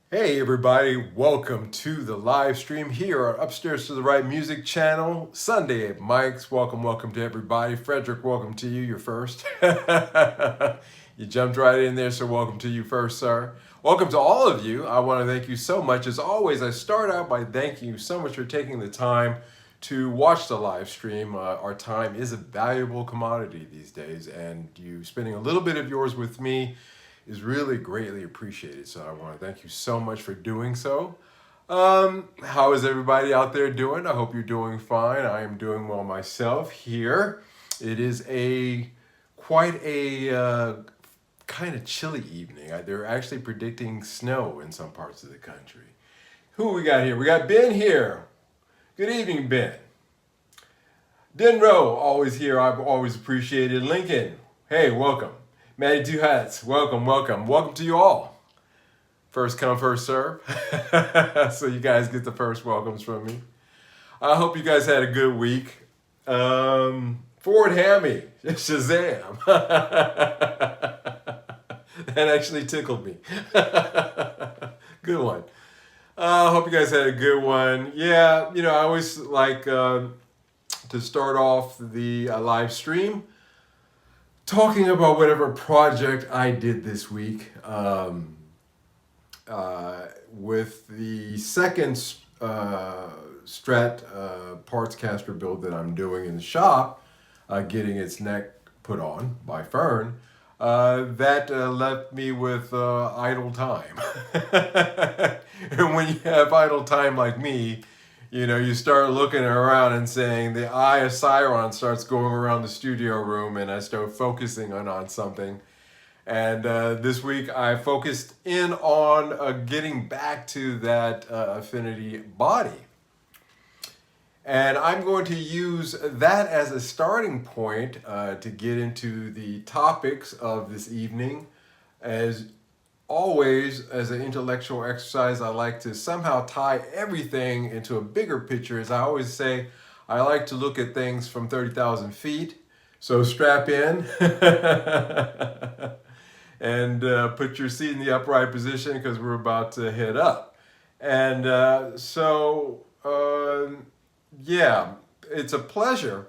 Hey everybody, welcome to the live stream here on Upstairs to the Right Music channel, Sunday at Mike's. Welcome to everybody. Frederick, welcome to you. You're first. You jumped right in there, so welcome to you first, sir. Welcome to all of you. I want to thank you so much. As always, I start out by thanking you so much for taking the time to watch the live stream. Our time is a valuable commodity these days, and you spending a little bit of yours with me is really greatly appreciated. So I want to thank you so much for doing so. How is everybody out there doing? I hope you're doing fine. I am doing well myself here. It is quite a kind of chilly evening. They're actually predicting snow in some parts of the country. Who we got here? We got Ben here. Good evening, Ben. Denro, always here. I've always appreciated. Lincoln, hey, welcome. Maddie Two Hats, welcome to you all. First come, first serve. So you guys get the first welcomes from me. I hope you guys had a good week. Ford Hammy, Shazam. That actually tickled me. Good one. I hope you guys had a good one. Yeah, I always like to start off the live stream talking about whatever project I did this week. With the second Strat parts caster build that I'm doing in the shop, getting its neck put on by Fern, that left me with idle time. And when you have idle time like me, you start looking around and saying the eye of Sauron starts going around the studio room, and I start focusing on something. And this week I focused in on getting back to that affinity body. And I'm going to use that as a starting point to get into the topics of this evening. As always, as an intellectual exercise, I like to somehow tie everything into a bigger picture. As I always say, I like to look at things from 30,000 feet. So strap in and put your seat in the upright position because we're about to head up. And yeah, it's a pleasure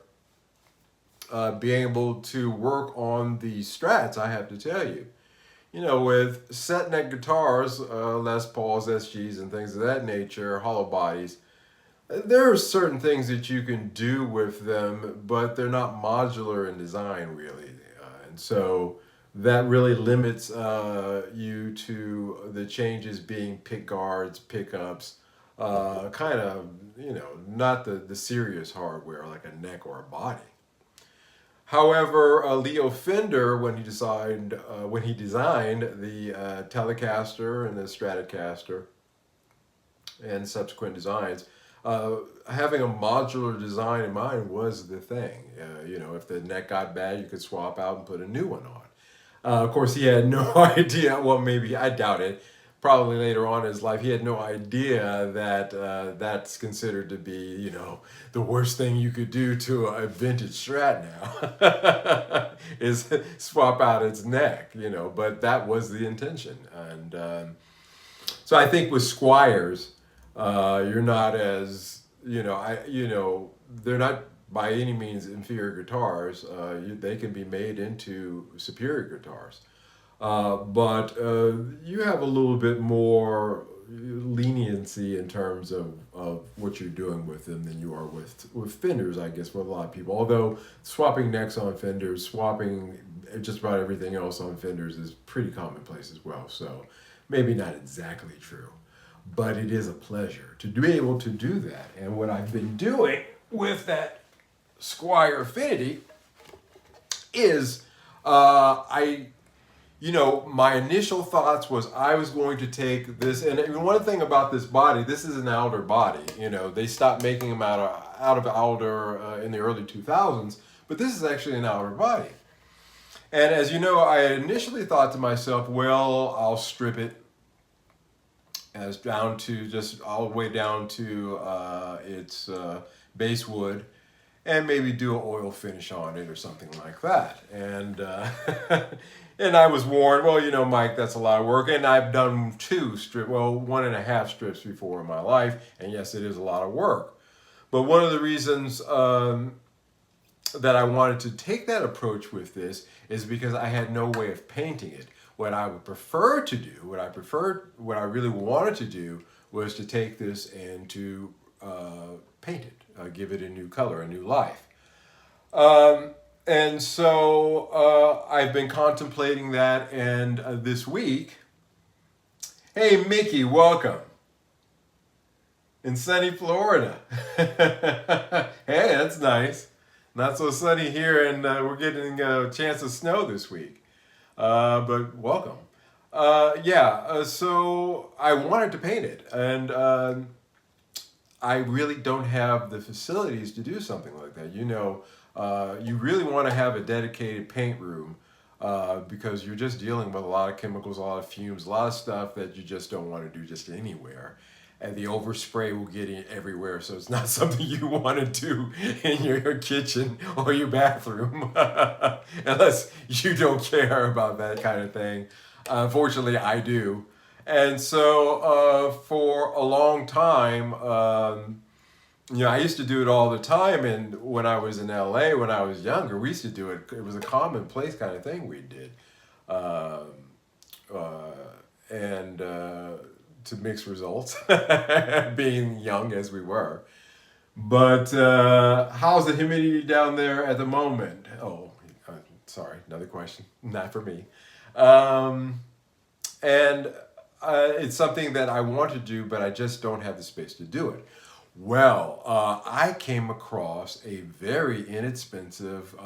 being able to work on the strats, I have to tell you. With set neck guitars, Les Pauls, SGs, and things of that nature, hollow bodies, there are certain things that you can do with them, but they're not modular in design, really. And so that really limits you to the changes being pick guards, pickups, kind of, not the serious hardware like a neck or a body. However, Leo Fender, when he designed the Telecaster and the Stratocaster and subsequent designs, having a modular design in mind was the thing. If the neck got bad, you could swap out and put a new one on. Of course, he had no idea. Well, maybe, I doubt it. Probably later on in his life, he had no idea that that's considered to be, the worst thing you could do to a vintage Strat now is swap out its neck, but that was the intention. And so I think with Squires, you're not as, they're not by any means inferior guitars. They can be made into superior guitars. But you have a little bit more leniency in terms of what you're doing with them than you are with Fenders, I guess, with a lot of people. Although swapping necks on Fenders, swapping just about everything else on Fenders is pretty commonplace as well. So maybe not exactly true, but it is a pleasure to be able to do that. And what I've been doing with that Squire Affinity is my initial thoughts was I was going to take this, and one thing about this body, this is an alder body. They stopped making them out of alder in the early 2000s, but this is actually an alder body. And as you know, I initially thought to myself, well, I'll strip it as down to just all the way down to its base wood, and maybe do an oil finish on it or something like that. And And I was warned, well, you know, Mike, that's a lot of work. And I've done 1.5 strips before in my life. And yes, it is a lot of work. But one of the reasons that I wanted to take that approach with this is because I had no way of painting it. What I would prefer to do, what I really wanted to do was to take this and to paint it, give it a new color, a new life. And so I've been contemplating that, and this week, hey Mickey, welcome in sunny Florida. Hey, that's nice. Not so sunny here, and we're getting a chance of snow this week. But welcome. So I wanted to paint it, and I really don't have the facilities to do something like that. You know, you really want to have a dedicated paint room because you're just dealing with a lot of chemicals, a lot of fumes, a lot of stuff that you just don't want to do just anywhere. And the overspray will get in everywhere, so it's not something you want to do in your kitchen or your bathroom, unless you don't care about that kind of thing. Unfortunately, I do. And so for a long time, you know, I used to do it all the time. And when I was in LA, when I was younger, we used to do it. It was a commonplace kind of thing we did. And to mixed results, being young as we were. But how's the humidity down there at the moment? Oh, sorry, another question. Not for me. And it's something that I want to do, but I just don't have the space to do it. Well, I came across a very inexpensive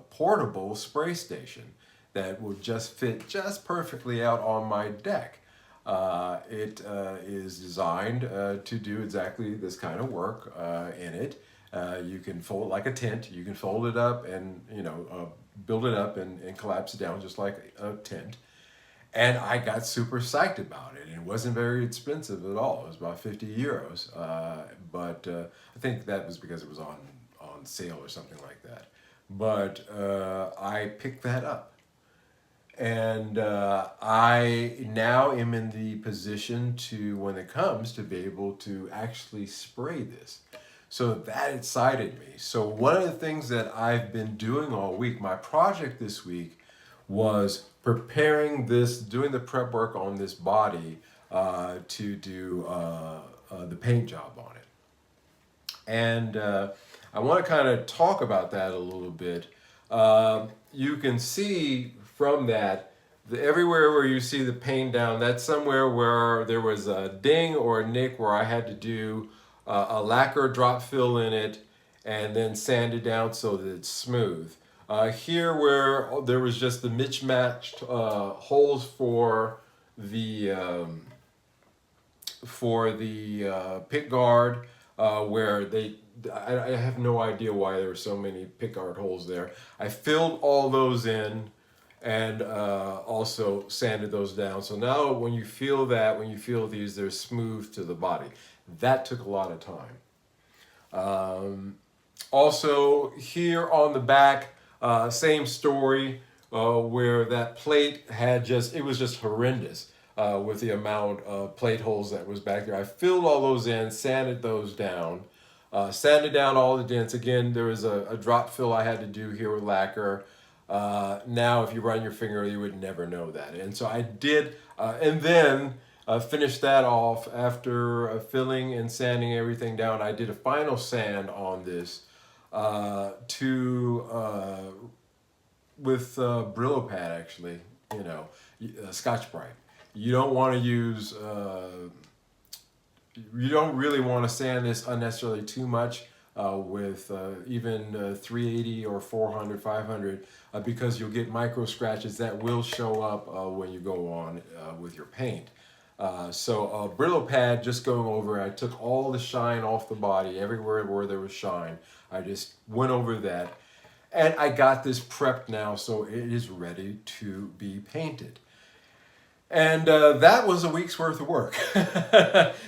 portable spray station that would just fit just perfectly out on my deck. It is designed to do exactly this kind of work in it. You can fold it like a tent. You can fold it up and, you know, build it up and collapse it down just like a tent. And I got super psyched about it. It wasn't very expensive at all. It was about 50 euros. But I think that was because it was on sale or something like that. But I picked that up. And I now am in the position to, when it comes, to be able to actually spray this. So that excited me. So one of the things that I've been doing all week, my project this week was preparing this, doing the prep work on this body to do the paint job on it. And I want to kind of talk about that a little bit. You can see from that, everywhere where you see the paint down, that's somewhere where there was a ding or a nick where I had to do a lacquer drop fill in it and then sand it down so that it's smooth. Here where there was just the mismatched holes for the pick guard, where I have no idea why there were so many pick guard holes there. I filled all those in and also sanded those down. So now when you feel these, they're smooth to the body. That took a lot of time. Also here on the back, same story, where that plate it was just horrendous with the amount of plate holes that was back there. I filled all those in, sanded those down, sanded down all the dents. Again, there was a drop fill I had to do here with lacquer. Now, if you run your finger, you would never know that. And so I did, and then finished that off after filling and sanding everything down. I did a final sand on this with Brillo pad, actually, you know, Scotch-Brite. You don't want to use, you don't really want to sand this unnecessarily too much with even 380 or 400, 500, because you'll get micro scratches that will show up when you go on with your paint. So Brillo pad, just going over, I took all the shine off the body, everywhere where there was shine. I just went over that. And I got this prepped now, so it is ready to be painted. And that was a week's worth of work.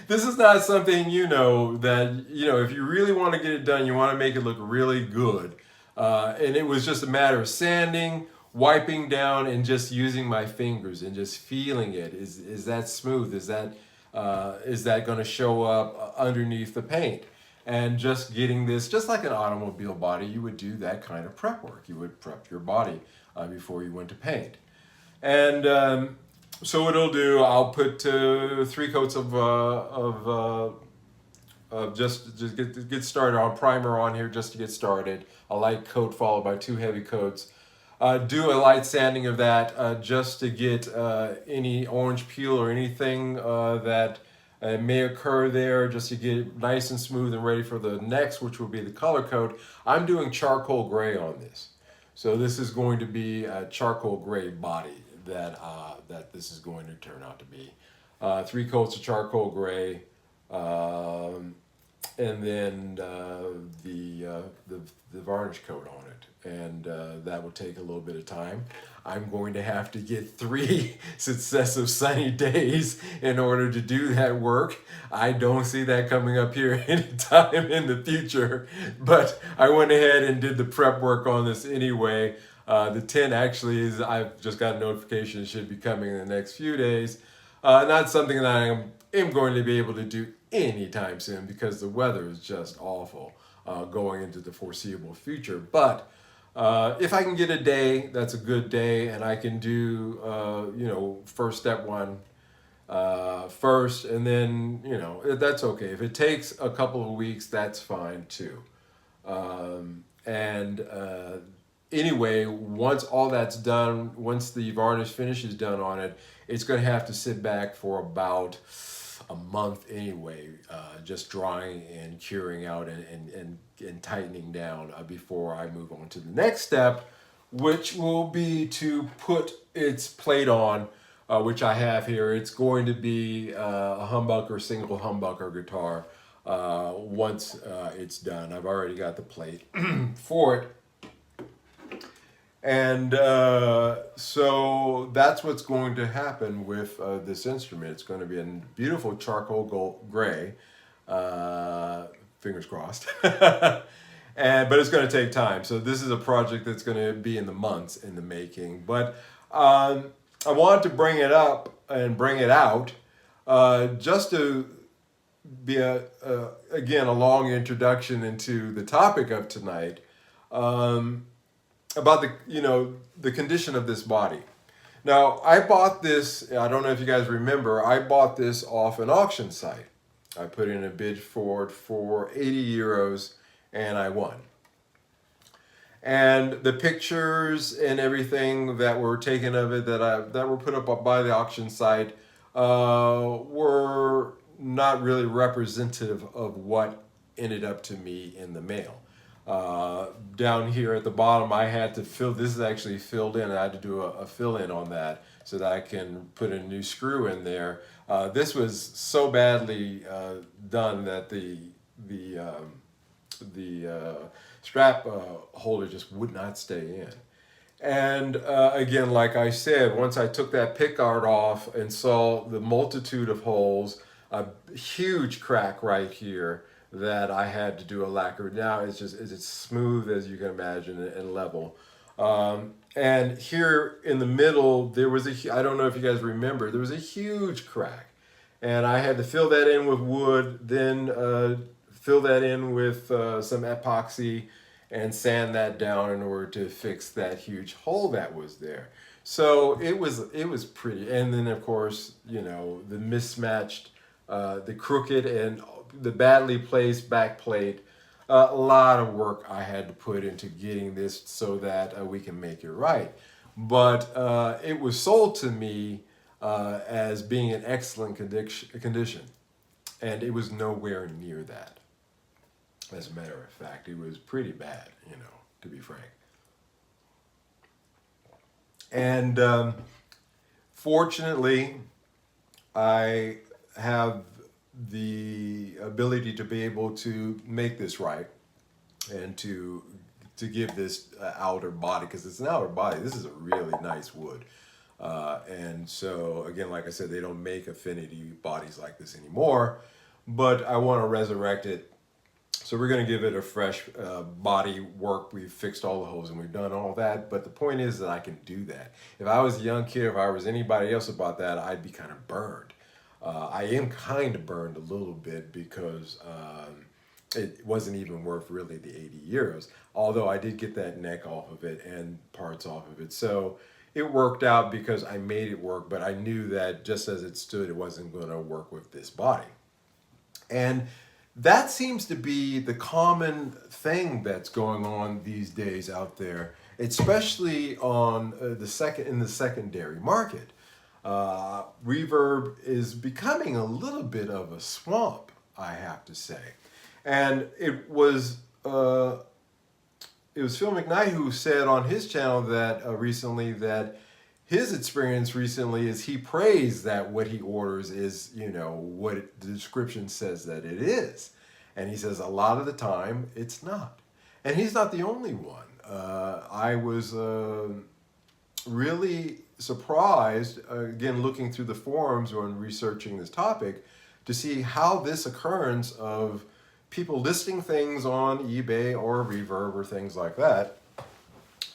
This is not something, you know, that, you know, if you really want to get it done, you want to make it look really good. And it was just a matter of sanding, wiping down and just using my fingers and just feeling it. Is that smooth? Is that going to show up underneath the paint? And just getting this, just like an automobile body, you would do that kind of prep work. You would prep your body before you went to paint. And so what it'll do, I'll put 3 coats of just get started on primer on here just to get started. A light coat followed by 2 heavy coats. Do a light sanding of that just to get any orange peel or anything that may occur there, just to get it nice and smooth and ready for the next, which will be the color coat. I'm doing charcoal gray on this. So this is going to be a charcoal gray body that this is going to turn out to be. 3 coats of charcoal gray, and then the varnish coat on it, and that will take a little bit of time. I'm going to have to get 3 successive sunny days in order to do that work. I don't see that coming up here anytime in the future, but I went ahead and did the prep work on this anyway. The tent actually is, I've just got a notification it should be coming in the next few days. Not something that I am going to be able to do anytime soon because the weather is just awful going into the foreseeable future. But if I can get a day, that's a good day, and I can do, first step 1 first, and then, that's okay. If it takes a couple of weeks, that's fine too. Anyway, once all that's done, once the varnish finish is done on it, it's going to have to sit back for about a month anyway, just drying and curing out and tightening down before I move on to the next step, which will be to put its plate on, which I have here. It's going to be a humbucker, single humbucker guitar once it's done. I've already got the plate for it. And so that's what's going to happen with this instrument. It's going to be a beautiful charcoal gray, fingers crossed, but it's going to take time. So this is a project that's going to be in the months in the making. But I wanted to bring it up and bring it out just to be again a long introduction into the topic of tonight. About the condition of this body. Now, I bought this, I don't know if you guys remember, I bought this off an auction site. I put in a bid for it for 80 euros and I won. And the pictures and everything that were taken of it that were put up by the auction site were not really representative of what ended up to me in the mail. Down here at the bottom, I had to fill, this is actually filled in, I had to do a fill in on that so that I can put a new screw in there. This was so badly done that the strap holder just would not stay in. And again, like I said, once I took that pickguard off and saw the multitude of holes, a huge crack right here, that I had to do a lacquer. Now it's smooth as you can imagine and level. And here in the middle, there was I don't know if you guys remember, there was a huge crack. And I had to fill that in with wood, then fill that in with some epoxy and sand that down in order to fix that huge hole that was there. So it was pretty. And then of course, the mismatched, the crooked and the badly placed back plate, a lot of work I had to put into getting this so that we can make it right. But it was sold to me as being in excellent condition, and it was nowhere near that. As a matter of fact, it was pretty bad, to be frank. And fortunately, I have the ability to be able to make this right and to give this outer body, because it's an outer body. This is a really nice wood, and so again, like I said, they don't make affinity bodies like this anymore, but I want to resurrect it So we're going to give it a fresh body work. We've fixed all the holes and we've done all that. But the point is that I can do that. If I was a young kid, if I was anybody else about that, I'd be kind of burned. I am kind of burned a little bit because it wasn't even worth really the 80 euros. Although I did get that neck off of it and parts off of it. So it worked out because I made it work, but I knew that just as it stood, it wasn't going to work with this body. And that seems to be the common thing that's going on these days out there, especially on in the secondary market. Reverb is becoming a little bit of a swamp, I have to say. And it was Phil McKnight who said on his channel that recently that his experience recently is he prays that what he orders is, what the description says that it is. And he says a lot of the time it's not. And he's not the only one. I was really surprised, again, looking through the forums or in researching this topic, to see how this occurrence of people listing things on eBay or Reverb or things like that,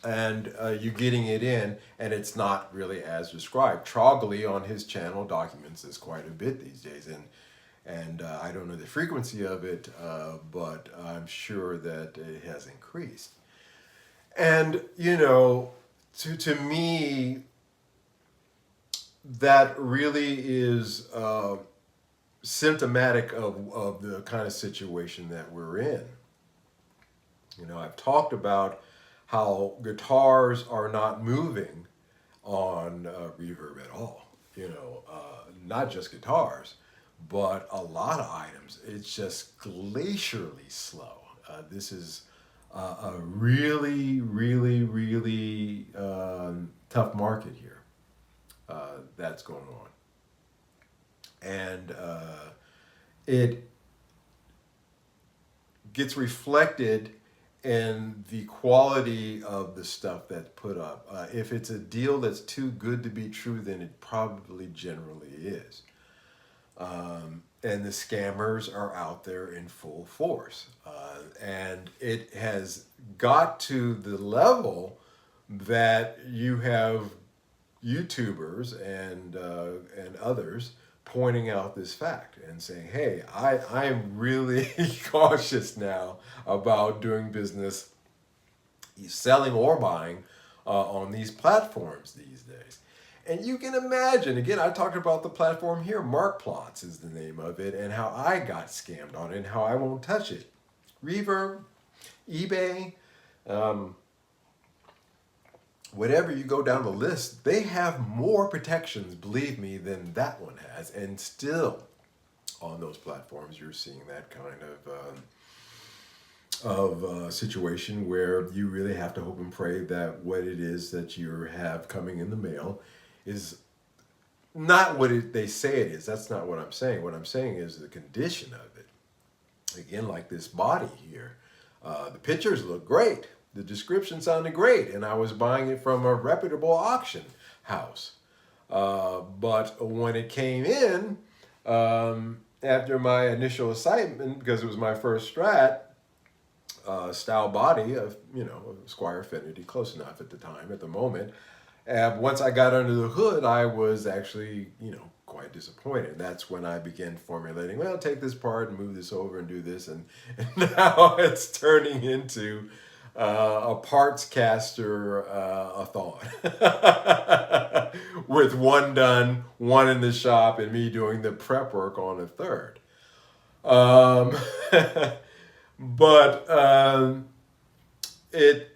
and you getting it in, and it's not really as described. Trogley on his channel documents this quite a bit these days, and I don't know the frequency of it, but I'm sure that it has increased. And to me, that really is symptomatic of the kind of situation that we're in. I've talked about how guitars are not moving on Reverb at all. Not just guitars, but a lot of items. It's just glacially slow. This is a really, really, really tough market here that's going on. And it gets reflected in the quality of the stuff that's put up. If it's a deal that's too good to be true, then it probably generally is. And the scammers are out there in full force. And it has got to the level that you have YouTubers and others pointing out this fact and saying, hey, I'm really cautious now about doing business, selling or buying on these platforms these days. And you can imagine, again, I talked about the platform here, Markplots is the name of it, and how I got scammed on it and how I won't touch it. Reverb, eBay, whatever you go down the list, they have more protections, believe me, than that one has. And still, on those platforms, you're seeing that kind of situation where you really have to hope and pray that what it is that you have coming in the mail is not what they say it is. That's not what I'm saying. What I'm saying is the condition of it. Again, like this body here. The pictures look great. The description sounded great, and I was buying it from a reputable auction house. But when it came in, after my initial assignment, because it was my first Strat, style body of, Squire Affinity, close enough at the moment. And once I got under the hood, I was actually, quite disappointed. That's when I began formulating, well, take this part and move this over and do this. And now it's turning into a parts caster a thought. With one done, one in the shop, and me doing the prep work on a third. But it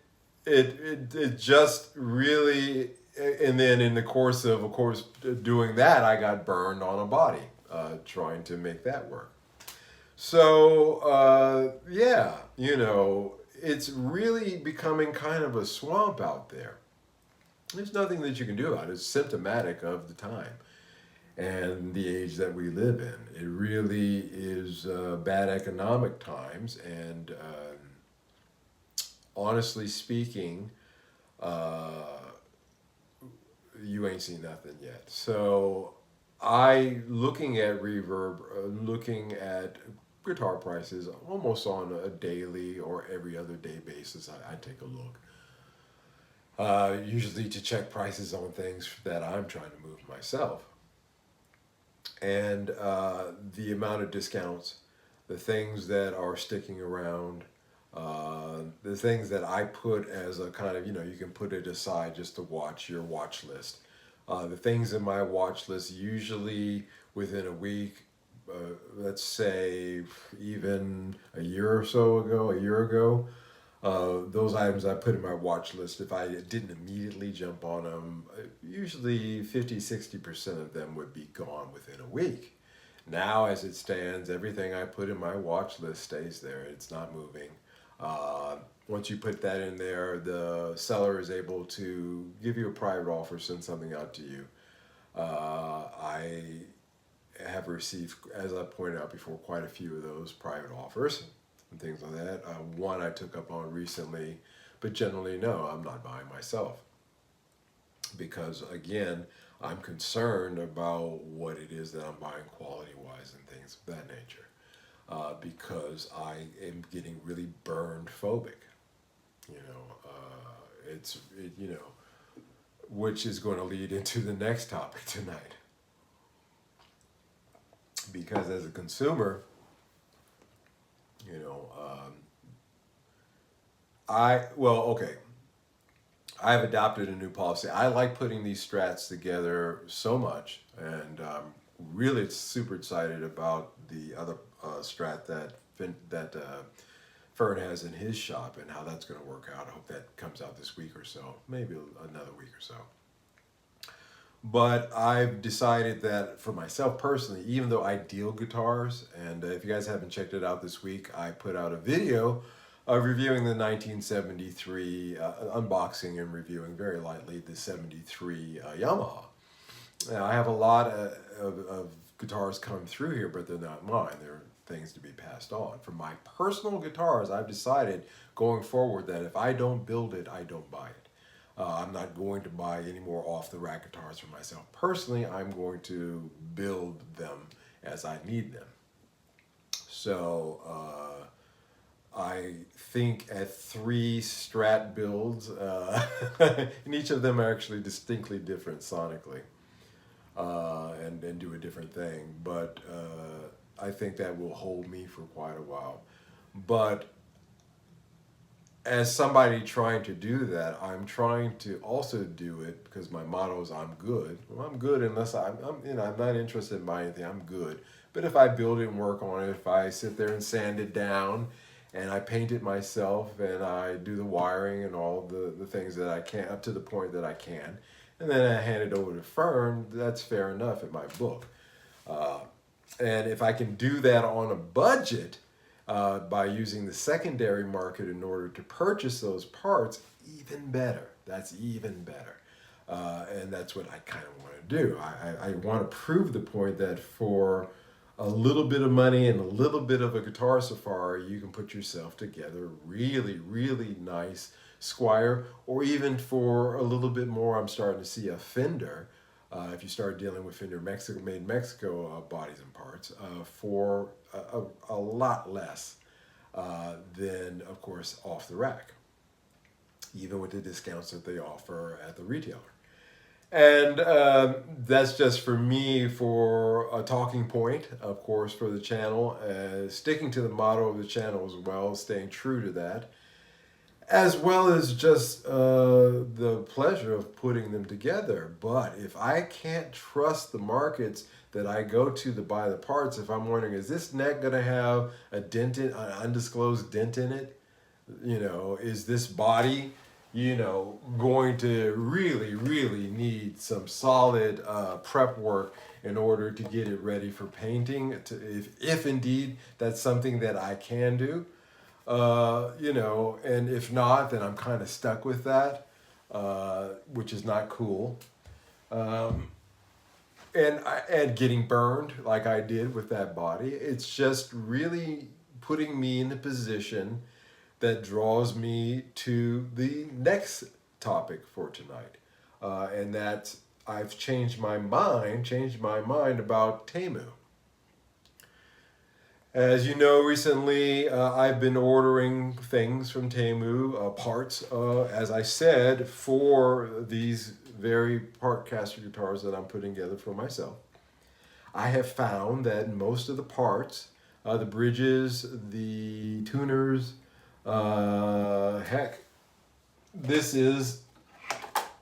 just really, and then in the course of course, doing that, I got burned on a body, trying to make that work. So, yeah, it's really becoming kind of a swamp out there. There's nothing that you can do about it. It's symptomatic of the time and the age that we live in. It really is bad economic times, and honestly speaking, you ain't seen nothing yet. So looking at Reverb, looking at guitar prices almost on a daily or every other day basis. I take a look. Usually to check prices on things that I'm trying to move myself. And the amount of discounts, the things that are sticking around, the things that I put as a kind of, you can put it aside just to watch your watch list. The things in my watch list usually within a week, let's say even a year ago, those items I put in my watch list, if I didn't immediately jump on them, usually 50–60% of them would be gone within a week. Now, as it stands, everything I put in my watch list stays there. It's not moving. Once you put that in there, the seller is able to give you a private offer, send something out to you. I have received, as I pointed out before, quite a few of those private offers and things like that. One I took up on recently, but generally, no, I'm not buying myself. Because again, I'm concerned about what it is that I'm buying quality-wise and things of that nature. Because I am getting really burned phobic. Which is going to lead into the next topic tonight. Because as a consumer, I've adopted a new policy. I like putting these strats together so much, and really super excited about the other strat that Fern has in his shop and how that's going to work out. I hope that comes out this week or so, maybe another week or so. But I've decided that for myself personally, even though I deal guitars, and if you guys haven't checked it out this week, I put out a video of reviewing the 1973, unboxing and reviewing very lightly the 73 Yamaha. Now, I have a lot of guitars come through here, but they're not mine. They're things to be passed on. For my personal guitars, I've decided going forward that if I don't build it, I don't buy it. I'm not going to buy any more off-the-rack guitars for myself. Personally, I'm going to build them as I need them. So I think at 3 Strat builds, and each of them are actually distinctly different sonically, and do a different thing. But I think that will hold me for quite a while. But as somebody trying to do that, I'm trying to also do it because my motto is I'm good. Well, I'm good unless I'm not interested in buying anything. I'm good. But if I build it and work on it, if I sit there and sand it down and I paint it myself and I do the wiring and all the things that I can up to the point that I can, and then I hand it over to Fern, that's fair enough in my book. And if I can do that on a budget, by using the secondary market in order to purchase those parts, even better. That's even better. And that's what I kind of want to do. I want to prove the point that for a little bit of money and a little bit of a guitar safari, you can put yourself together a really, really nice Squire, or even for a little bit more, I'm starting to see a Fender. If you start dealing with Fender made in Mexico bodies and parts, for a lot less than, of course, off the rack, even with the discounts that they offer at the retailer. And that's just for me for a talking point, of course, for the channel, sticking to the motto of the channel as well, staying true to that, as well as just the pleasure of putting them together. But if I can't trust the markets that I go to buy the parts, if I'm wondering, is this neck going to have a dent an undisclosed dent in it? Is this body, going to really, really need some solid prep work in order to get it ready for painting, if indeed that's something that I can do. And if not, then I'm kind of stuck with that, which is not cool. And getting burned like I did with that body, it's just really putting me in a position that draws me to the next topic for tonight. And that I've changed my mind about Temu. As you know, recently I've been ordering things from Temu, parts, as I said, for these very Partcaster guitars that I'm putting together for myself. I have found that most of the parts, the bridges, the tuners, heck, this is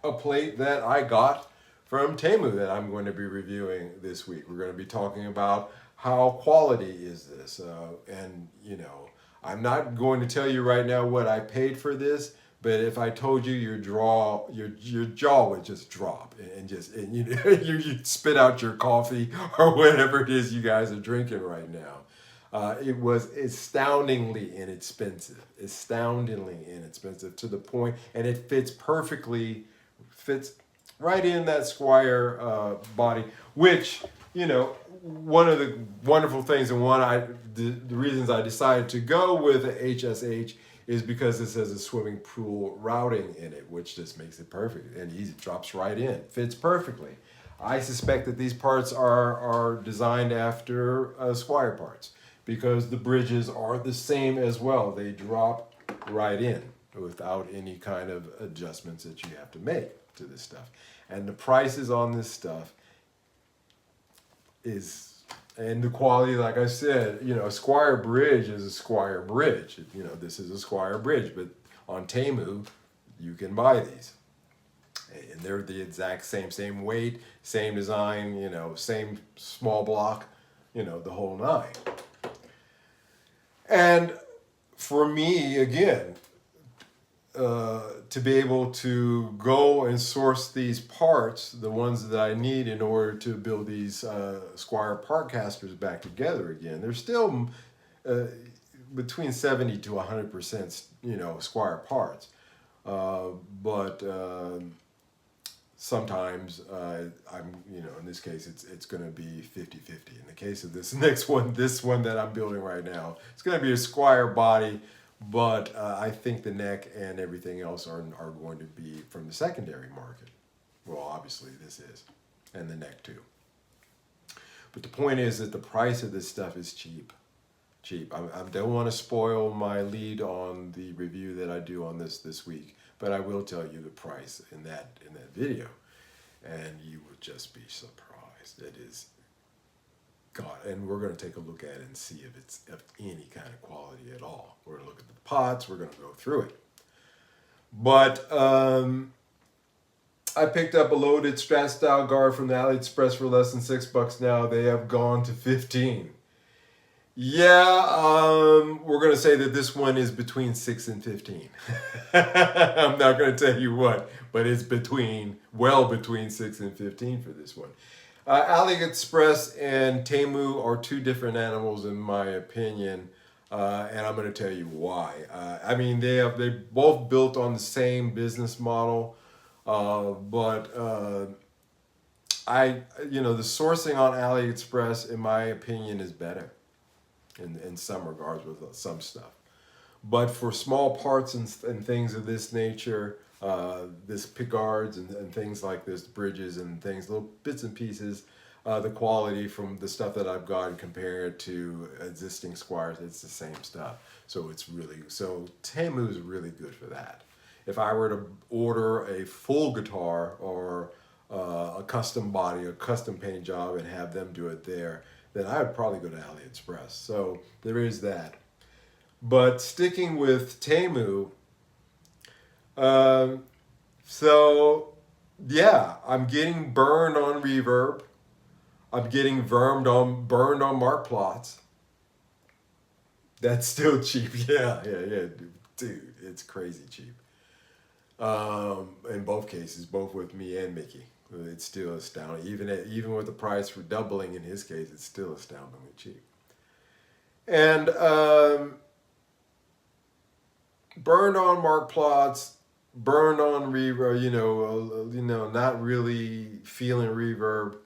a plate that I got from Temu that I'm going to be reviewing this week. We're going to be talking about how quality is this, and I'm not going to tell you right now what I paid for this. But if I told you, your jaw would just drop and just you'd spit out your coffee or whatever it is you guys are drinking right now. It was astoundingly inexpensive to the point, and it fits right in that Squire body, which, one of the wonderful things, and the reasons I decided to go with a HSH is because this has a swimming pool routing in it, which just makes it perfect and easy. Drops right in, fits perfectly. I suspect that these parts are designed after Squire parts because the bridges are the same as well. They drop right in without any kind of adjustments that you have to make to this stuff. And the prices on this stuff and the quality, like I said, a Squire bridge is a Squire bridge. This is a Squire bridge, but on Temu, you can buy these. And they're the exact same weight, same design, same small block, the whole nine. And for me, again, to be able to go and source these parts, the ones that I need in order to build these Squire Partcasters back together again, they're still between 70 to 100%, Squire parts. But sometimes in this case, it's going to be 50-50. In the case of this next one, this one that I'm building right now, it's going to be a Squire body. But I think the neck and everything else are going to be from the secondary market. Well, obviously this is, and the neck too. But the point is that the price of this stuff is cheap. I don't want to spoil my lead on the review that I do on this week, but I will tell you the price in that video, and you will just be surprised. It is God, and we're going to take a look at it and see if it's of any kind of quality at all. We're going to look at the pots. We're going to go through it. But I picked up a loaded Strat style guard from the AliExpress for less than $6 now. They have gone to 15. Yeah, we're going to say that this one is between 6 and 15. I'm not going to tell you what, but it's well between 6 and 15 for this one. AliExpress and Temu are two different animals in my opinion, and I'm going to tell you why. They're both built on the same business model, but the sourcing on AliExpress, in my opinion, is better in some regards with some stuff. But for small parts and things of this nature, this pickguards and things like this, bridges and things, little bits and pieces, the quality from the stuff that I've gotten compared to existing Squires, it's the same stuff. So Temu is really good for that. If I were to order a full guitar or a custom body, a custom paint job, and have them do it there, then I would probably go to AliExpress. So there is that. But sticking with Temu, I'm getting burned on Reverb. I'm getting burned on Mark Plots. That's still cheap. Yeah, dude, it's crazy cheap. In both cases, both with me and Mickey, it's still astounding. Even with the price for doubling in his case, it's still astoundingly cheap. And burned on Mark Plots, burned on Reverb, not really feeling Reverb.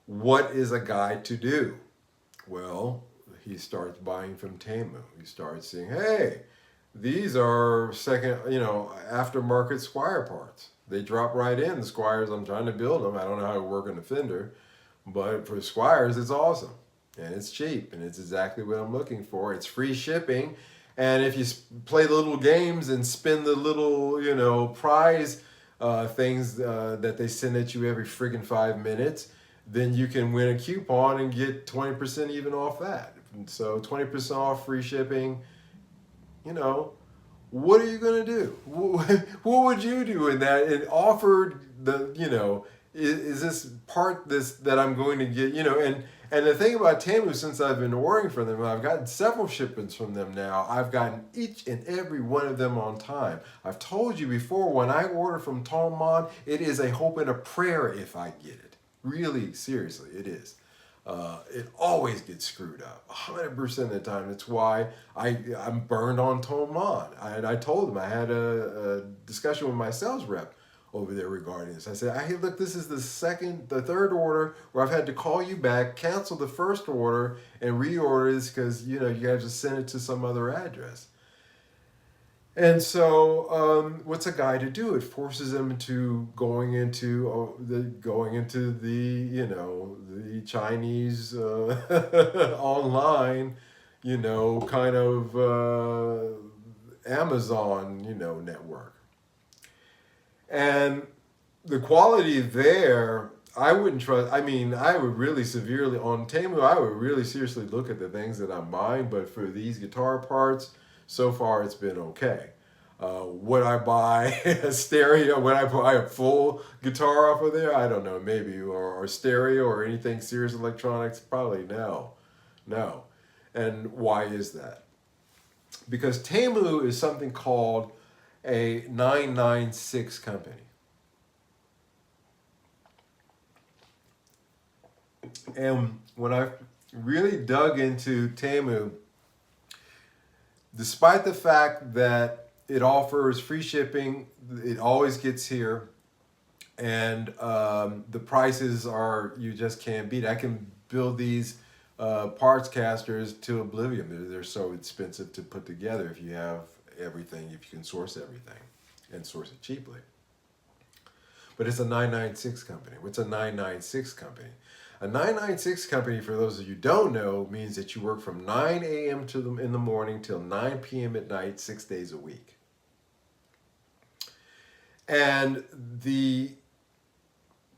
What is a guy to do? Well, he starts buying from Temu. He starts seeing, hey, these are aftermarket Squire parts. They drop right in. The Squires, I'm trying to build them. I don't know how to work in a Fender, but for Squires, it's awesome. and it's cheap, and it's exactly what I'm looking for. It's free shipping, and if you play the little games and spin the little, prize things that they send at you every friggin' 5 minutes, then you can win a coupon and get 20% even off that. And so 20% off, free shipping. You know, what are you gonna do? What would you do in that? And offered is this part this that I'm going to get? And the thing about Temu, since I've been ordering from them, I've gotten several shipments from them now. I've gotten each and every one of them on time. I've told you before, when I order from Temu, it is a hope and a prayer if I get it. Really, seriously, it is. It always gets screwed up 100% of the time. That's why I'm burned on Temu. I told him, I had a discussion with my sales rep over there regarding this. I said, hey, look, this is the third order where I've had to call you back, cancel the first order, and reorder this because you guys just send it to some other address. And so, what's a guy to do? It forces him to going into the Chinese online, kind of Amazon, network. And the quality there, I wouldn't trust. I mean, I would really severely on Temu. I would really seriously look at the things that I'm buying. But for these guitar parts, so far it's been okay. Would I buy a stereo? Would I buy a full guitar off of there? I don't know, maybe, or stereo or anything Sears Electronics? Probably no. And why is that? Because Temu is something called a 996 company. And when I really dug into Temu, despite the fact that it offers free shipping, it always gets here, and the prices are, you just can't beat. I can build these parts casters to oblivion. They're so expensive to put together if you have everything, if you can source everything and source it cheaply. But it's a 996 company. What's a 996 company? A 996 company, for those of you who don't know, means that you work from 9 a.m. in the morning till 9 p.m. at night, 6 days a week. And the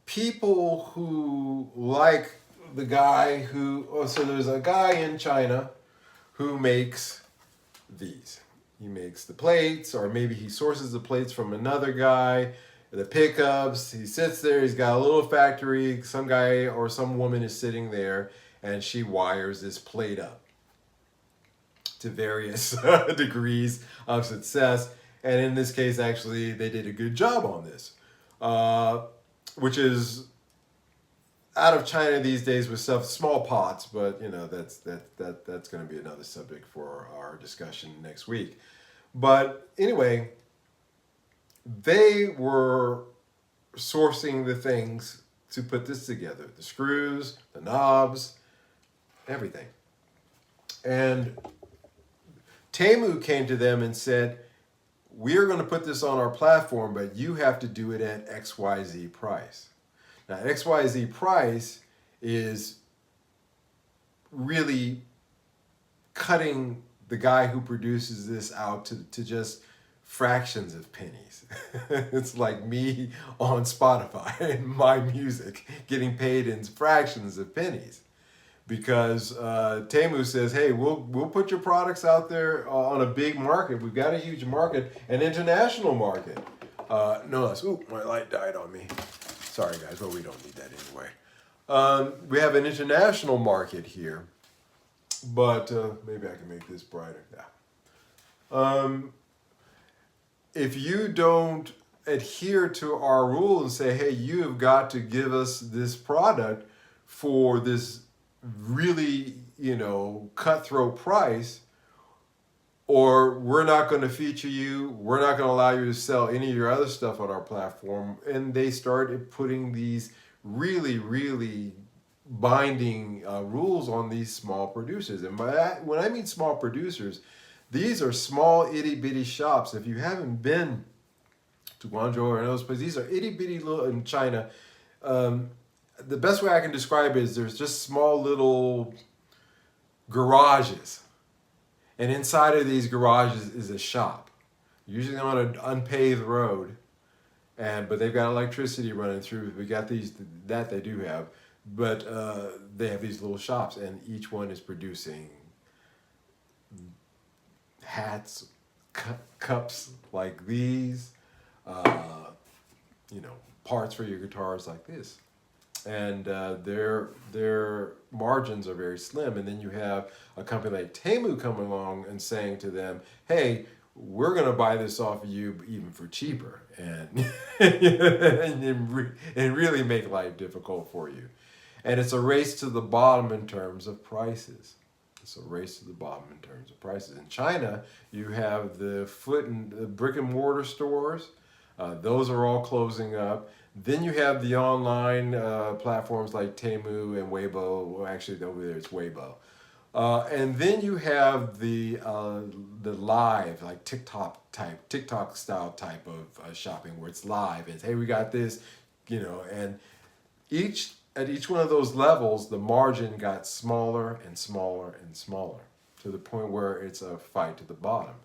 people who like the guy so there's a guy in China who makes these. He makes the plates, or maybe he sources the plates from another guy, the pickups. He sits there, he's got a little factory, some guy or some woman is sitting there, and she wires this plate up to various degrees of success. And in this case, actually, they did a good job on this, which is out of China these days with small pots, but that's going to be another subject for our discussion next week. But anyway, they were sourcing the things to put this together: the screws, the knobs, everything. And Temu came to them and said, we're going to put this on our platform, but you have to do it at XYZ price. Now, XYZ price is really cutting the guy who produces this out to just fractions of pennies. It's like me on Spotify and my music getting paid in fractions of pennies. Because Temu says, hey, we'll put your products out there on a big market. We've got a huge market, an international market. No less. Ooh, my light died on me. Sorry, guys, but we don't need that anyway. We have an international market here, but maybe I can make this brighter. Yeah. If you don't adhere to our rule and say, hey, you have got to give us this product for this really, cutthroat price, or we're not going to feature you, we're not going to allow you to sell any of your other stuff on our platform. And they started putting these really, really binding rules on these small producers. And by that, when I mean small producers, these are small itty-bitty shops. If you haven't been to Guangzhou or those places, these are itty-bitty little, in China. The best way I can describe it is there's just small little garages. And inside of these garages is a shop, usually on an unpaved road. But they've got electricity running through. We got these, that they do have, but they have these little shops, and each one is producing hats, cups like these, parts for your guitars like this. And their margins are very slim. And then you have a company like Temu coming along and saying to them, hey, we're going to buy this off of you even for cheaper, and and really make life difficult for you. And it's a race to the bottom in terms of prices. It's a race to the bottom in terms of prices. In China, you have the brick and mortar stores. Those are all closing up. Then you have the online platforms like Temu and Weibo. Well, actually, over there it's Weibo. And then you have the live, like TikTok style type of shopping, where it's live. It's, hey, we got this, and at each one of those levels, the margin got smaller and smaller and smaller, to the point where it's a fight to the bottom.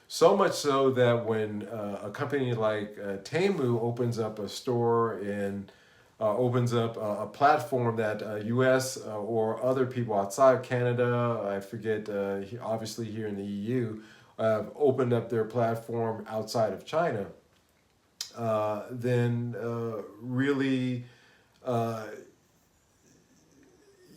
So much so that when a company like Temu opens up a store opens up a platform that U.S. Or other people outside Canada, I forget, obviously here in the EU, opened up their platform outside of China, then really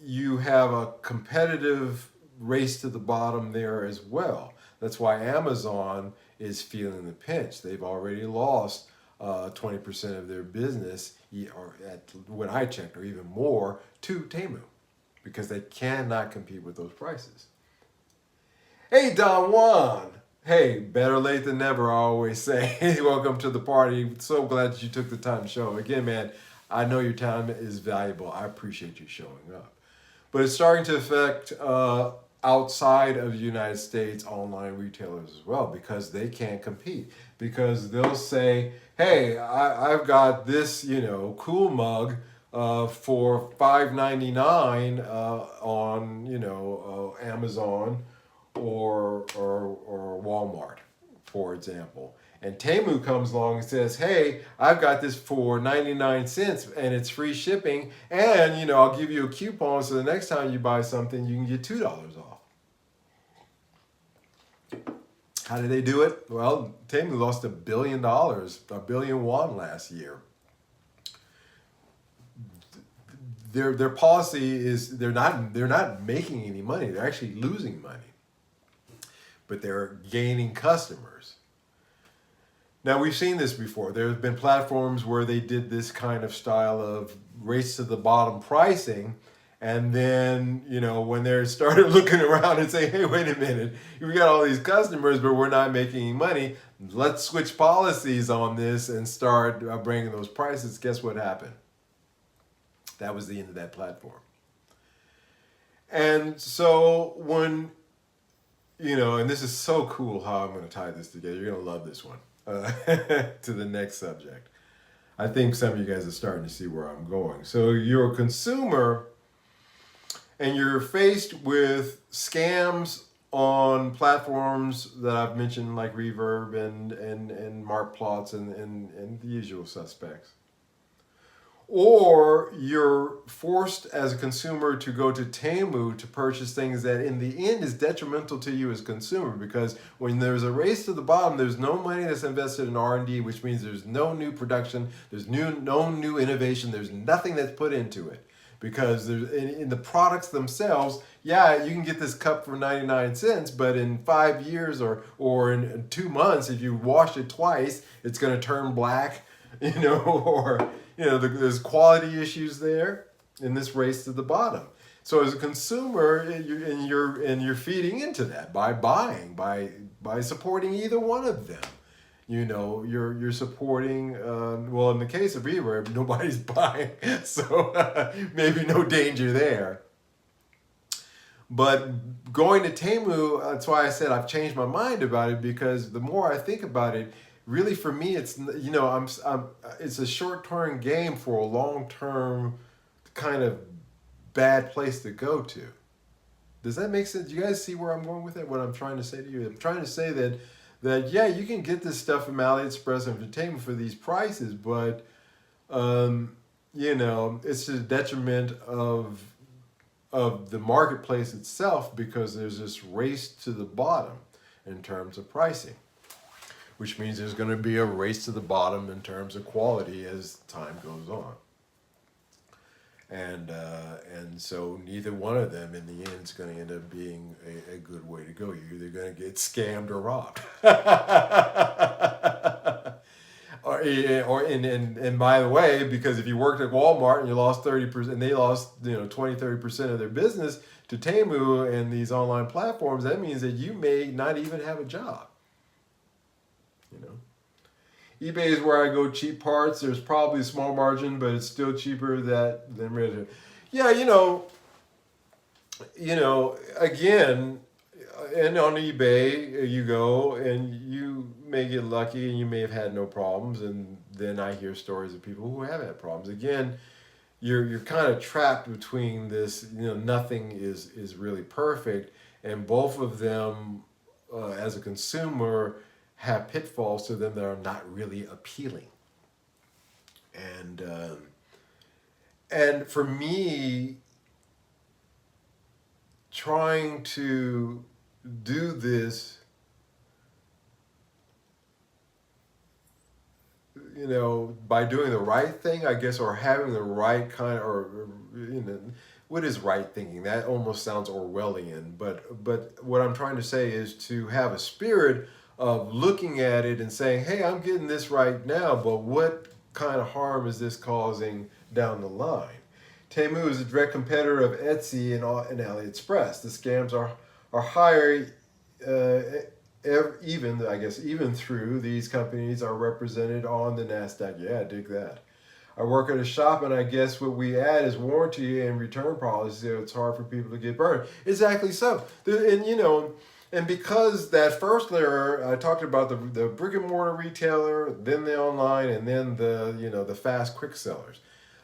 you have a competitive race to the bottom there as well. That's why Amazon is feeling the pinch. They've already lost 20% of their business, or when I checked, or even more, to Temu, because they cannot compete with those prices. Hey, Don Juan. Hey, better late than never, I always say. Welcome to the party. So glad that you took the time to show. Again, man, I know your time is valuable. I appreciate you showing up. But it's starting to affect outside of the United States online retailers as well, because they can't compete. Because they'll say, hey, I've got this, cool mug for $5.99 on, Amazon or Walmart, for example. And Temu comes along and says, hey, I've got this for 99 cents and it's free shipping, and I'll give you a coupon, so the next time you buy something you can get $2 off. How did they do it? Well, Temu lost $1 billion, 1 billion won last year. Their policy is they're not making any money. They're actually losing money, but they're gaining customers. Now, we've seen this before. There have been platforms where they did this kind of style of race to the bottom pricing, and then, when they started looking around and saying, hey, wait a minute, we got all these customers, but we're not making any money. Let's switch policies on this and start bringing those prices. Guess what happened? That was the end of that platform. And so when, and this is so cool how I'm going to tie this together. You're going to love this one. To the next subject. I think some of you guys are starting to see where I'm going. So you're a consumer and you're faced with scams on platforms that I've mentioned, like Reverb and Mark Plots and the usual suspects. Or you're forced as a consumer to go to Temu to purchase things that in the end is detrimental to you as a consumer, because when there's a race to the bottom, there's no money that's invested in R&D, which means there's no new production, there's no new innovation, there's nothing that's put into it. Because there's in the products themselves, yeah, you can get this cup for 99 cents, but in 5 years or in 2 months, if you wash it twice, it's going to turn black, or there's quality issues there in this race to the bottom. So as a consumer, you're feeding into that by buying, by supporting either one of them. You're supporting, well, in the case of Reverb, nobody's buying, so maybe no danger there. But going to Temu, that's why I said I've changed my mind about it, because the more I think about it, really for me, it's, it's a short-term game for a long-term kind of bad place to go to. Does that make sense? Do you guys see where I'm going with it? What I'm trying to say to you? I'm trying to say that yeah, you can get this stuff from AliExpress and from Temu for these prices, but it's to the detriment of the marketplace itself, because there's this race to the bottom in terms of pricing, which means there's going to be a race to the bottom in terms of quality as time goes on. And so neither one of them in the end is going to end up being a good way to go. You're either going to get scammed or robbed. And by the way, because if you worked at Walmart and you lost 30%, and they lost 20-30% of their business to Temu and these online platforms, that means that you may not even have a job. eBay is where I go cheap parts. There's probably a small margin, but it's still cheaper than Reverb. Yeah, again, and on eBay you go and you may get lucky and you may have had no problems, and then I hear stories of people who have had problems. Again, you're kind of trapped between this. Nothing is really perfect, and both of them, as a consumer, have pitfalls to them that are not really appealing. And for me, trying to do this, by doing the right thing, I guess, or having the right kind, or what is right thinking? That almost sounds Orwellian, but what I'm trying to say is to have a spirit of looking at it and saying, hey, I'm getting this right now, but what kind of harm is this causing down the line? Temu is a direct competitor of Etsy and AliExpress. The scams are higher, even through these companies are represented on the NASDAQ. Yeah, I dig that. I work at a shop, and I guess what we add is warranty and return policy, so it's hard for people to get burned. Exactly so. And because that first layer, I talked about the brick and mortar retailer, then the online, and then the fast quick sellers.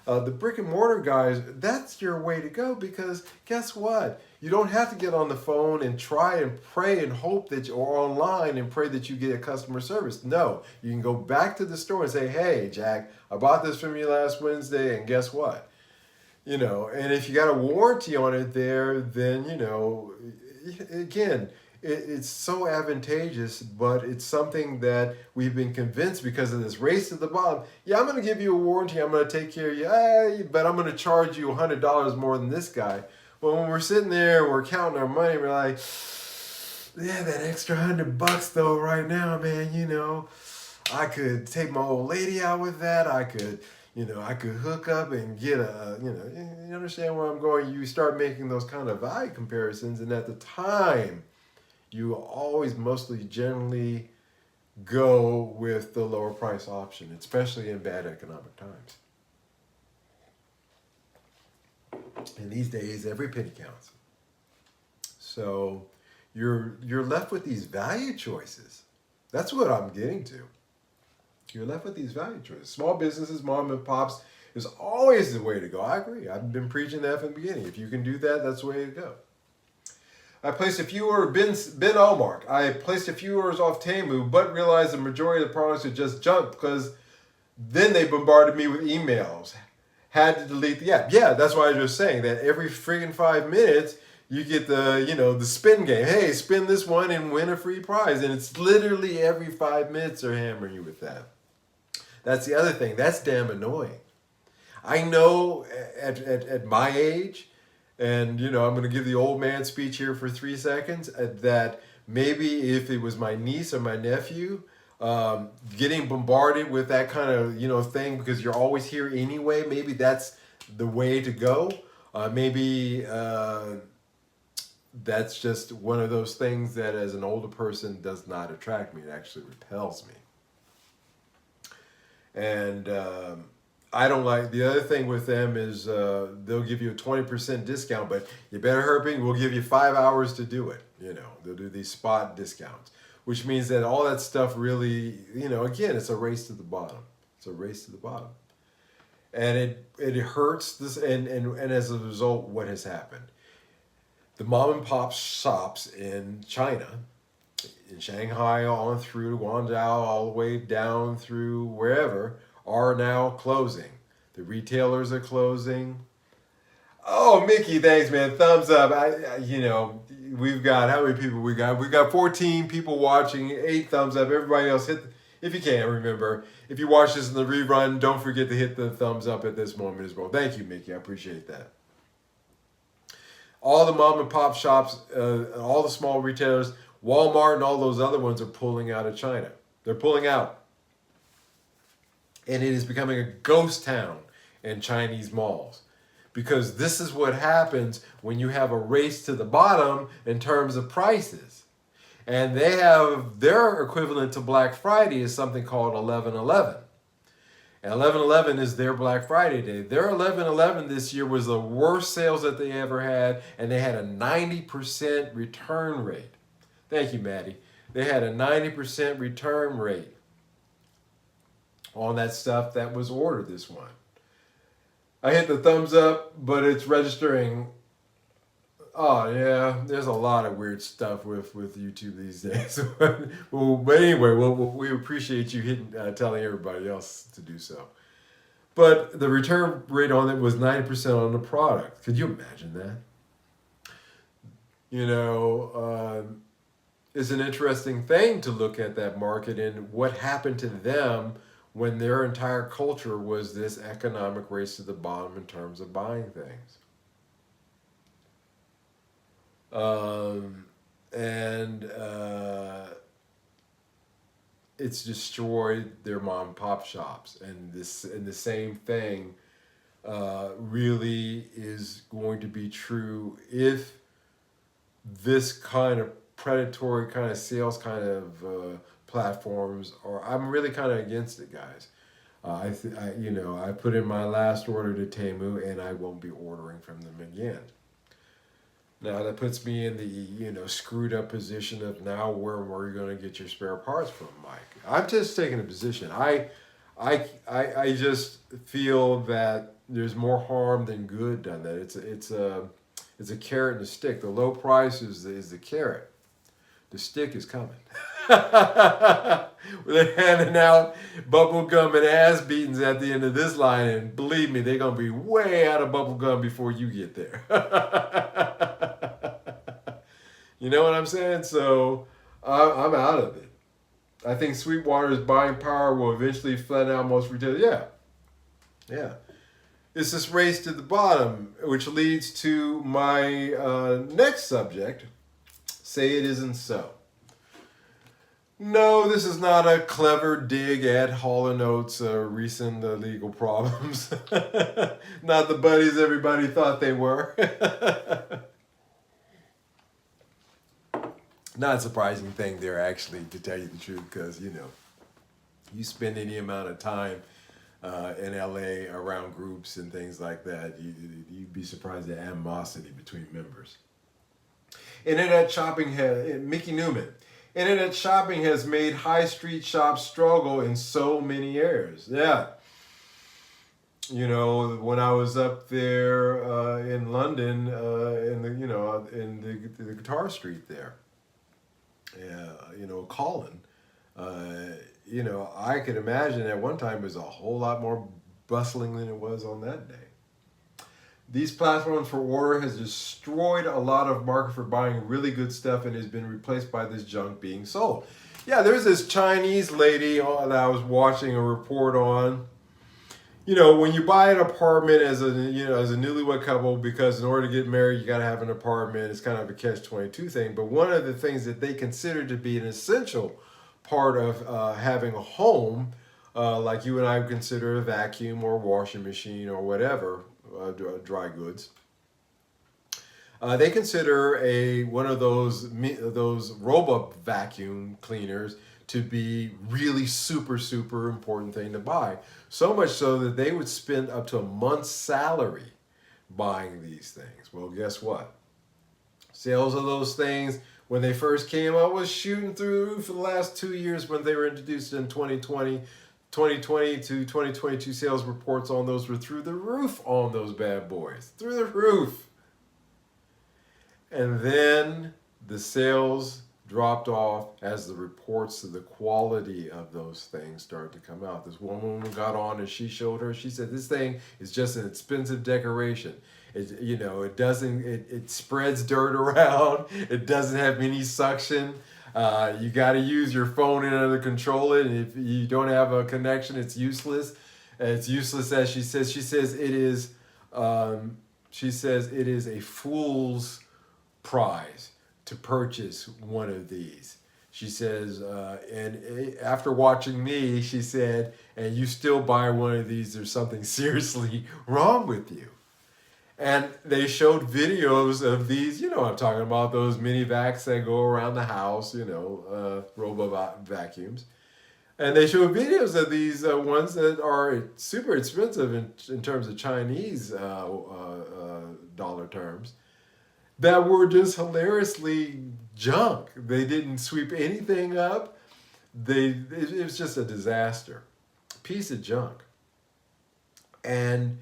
The brick and mortar guys, that's your way to go, because guess what? You don't have to get on the phone and try and pray and hope or online and pray that you get a customer service. No, you can go back to the store and say, hey, Jack, I bought this from you last Wednesday, and guess what? And if you got a warranty on it there, then, again, it's so advantageous, but it's something that we've been convinced, because of this race to the bottom. Yeah, I'm going to give you a warranty. I'm going to take care of you, but I'm going to charge you $100 more than this guy. Well, when we're sitting there, we're counting our money. We're like, yeah, that extra $100 though, right now, man. I could take my old lady out with that. I could hook up and get you understand where I'm going? You start making those kind of value comparisons, and at the time, you always mostly generally go with the lower price option, especially in bad economic times. And these days, every penny counts. So you're left with these value choices. That's what I'm getting to. You're left with these value choices. Small businesses, mom and pops, is always the way to go. I agree. I've been preaching that from the beginning. If you can do that, that's the way to go. I placed a few orders, Ben Allmark. I placed a few orders off Temu, but realized the majority of the products are just junk, because then they bombarded me with emails. Had to delete the app. Yeah, that's why I was just saying that every friggin' 5 minutes, you get the spin game. Hey, spin this one and win a free prize. And it's literally every 5 minutes they're hammering you with that. That's the other thing. That's damn annoying. I know at my age, and I'm going to give the old man speech here for 3 seconds, that maybe if it was my niece or my nephew, getting bombarded with that kind of thing, because you're always here anyway, maybe that's the way to go. Maybe that's just one of those things that as an older person does not attract me. It actually repels me. And I don't like, the other thing with them is they'll give you a 20% discount, but you better hurry, we'll give you 5 hours to do it. They'll do these spot discounts, which means that all that stuff really, again, it's a race to the bottom. It's a race to the bottom. And it hurts this, and as a result, what has happened? the mom and pop shops in China, in Shanghai, on through Guangzhou, all the way down through wherever, are now closing. The retailers are closing. Oh, Mickey, thanks, man. Thumbs up. We've got, how many people we got? We got 14 people watching, 8 thumbs up. Everybody else, if you can, remember, if you watch this in the rerun, don't forget to hit the thumbs up at this moment as well. Thank you, Mickey. I appreciate that. All the mom and pop shops, all the small retailers, Walmart and all those other ones are pulling out of China. They're pulling out. And it is becoming a ghost town in Chinese malls. Because this is what happens when you have a race to the bottom in terms of prices. And they have their equivalent to Black Friday is something called 11/11. And 11/11 is their Black Friday day. Their 11/11 this year was the worst sales that they ever had, and they had a 90% return rate. Thank you, Maddie. They had a 90% return rate on that stuff that was ordered this one. I hit the thumbs up, but it's registering. Oh, yeah, there's a lot of weird stuff with YouTube these days. But anyway, we appreciate you telling everybody else to do so. But the return rate on it was 90% on the product. Could you imagine that? It's an interesting thing to look at that market and what happened to them when their entire culture was this economic race to the bottom in terms of buying things. It's destroyed their mom and pop shops, and the same thing really is going to be true if this kind of predatory kind of sales kind of platforms are. I'm really kind of against it, guys. I put in my last order to Temu, and I won't be ordering from them again. Now that puts me in the screwed up position of now where are you going to get your spare parts from, Mike? I'm just taking a position. I just feel that there's more harm than good done. That it's a carrot and a stick. The low price is the carrot. The stick is coming. They're handing out bubble gum and ass beatings at the end of this line, and believe me, they're gonna be way out of bubble gum before you get there. You know what I'm saying? So I'm out of it. I think Sweetwater's buying power will eventually flatten out most retailers. Yeah. It's this race to the bottom, which leads to my next subject. Say it isn't so. No, this is not a clever dig at Hall & Oates' recent legal problems. Not the buddies everybody thought they were. Not a surprising thing there, actually, to tell you the truth, because, you spend any amount of time in LA around groups and things like that, you'd be surprised at animosity between members. Internet shopping Mickey Newman. Internet shopping has made high street shops struggle in so many areas. Yeah. When I was up there in London, in the Guitar Street there, Colin, I could imagine at one time it was a whole lot more bustling than it was on that day. These platforms for order has destroyed a lot of market for buying really good stuff and has been replaced by this junk being sold. Yeah, there's this Chinese lady that I was watching a report on. When you buy an apartment as a newlywed couple, because in order to get married you got to have an apartment. It's kind of a catch-22 thing. But one of the things that they consider to be an essential part of having a home, like you and I would consider a vacuum or washing machine or whatever. Dry goods. They consider one of those robot vacuum cleaners to be really super important thing to buy. So much so that they would spend up to a month's salary buying these things. Well, guess what? Sales of those things when they first came out was shooting through the roof for the last 2 years when they were introduced in 2020. 2020 to 2022 sales reports on those were through the roof on those bad boys. Through the roof. And then the sales dropped off as the reports of the quality of those things started to come out. This one woman got on and she showed her, she said, this thing is just an expensive decoration. It doesn't, it spreads dirt around. It doesn't have any suction. You got to use your phone in order to control it. And if you don't have a connection, it's useless. It's useless, as she says. She says it is a fool's prize to purchase one of these. She says, and after watching me, she said, and you still buy one of these, there's something seriously wrong with you. And they showed videos of these, I'm talking about, those mini vacs that go around the house, robo vacuums. And they showed videos of these ones that are super expensive in terms of Chinese dollar terms, that were just hilariously junk. They didn't sweep anything up. It was just a disaster. Piece of junk. And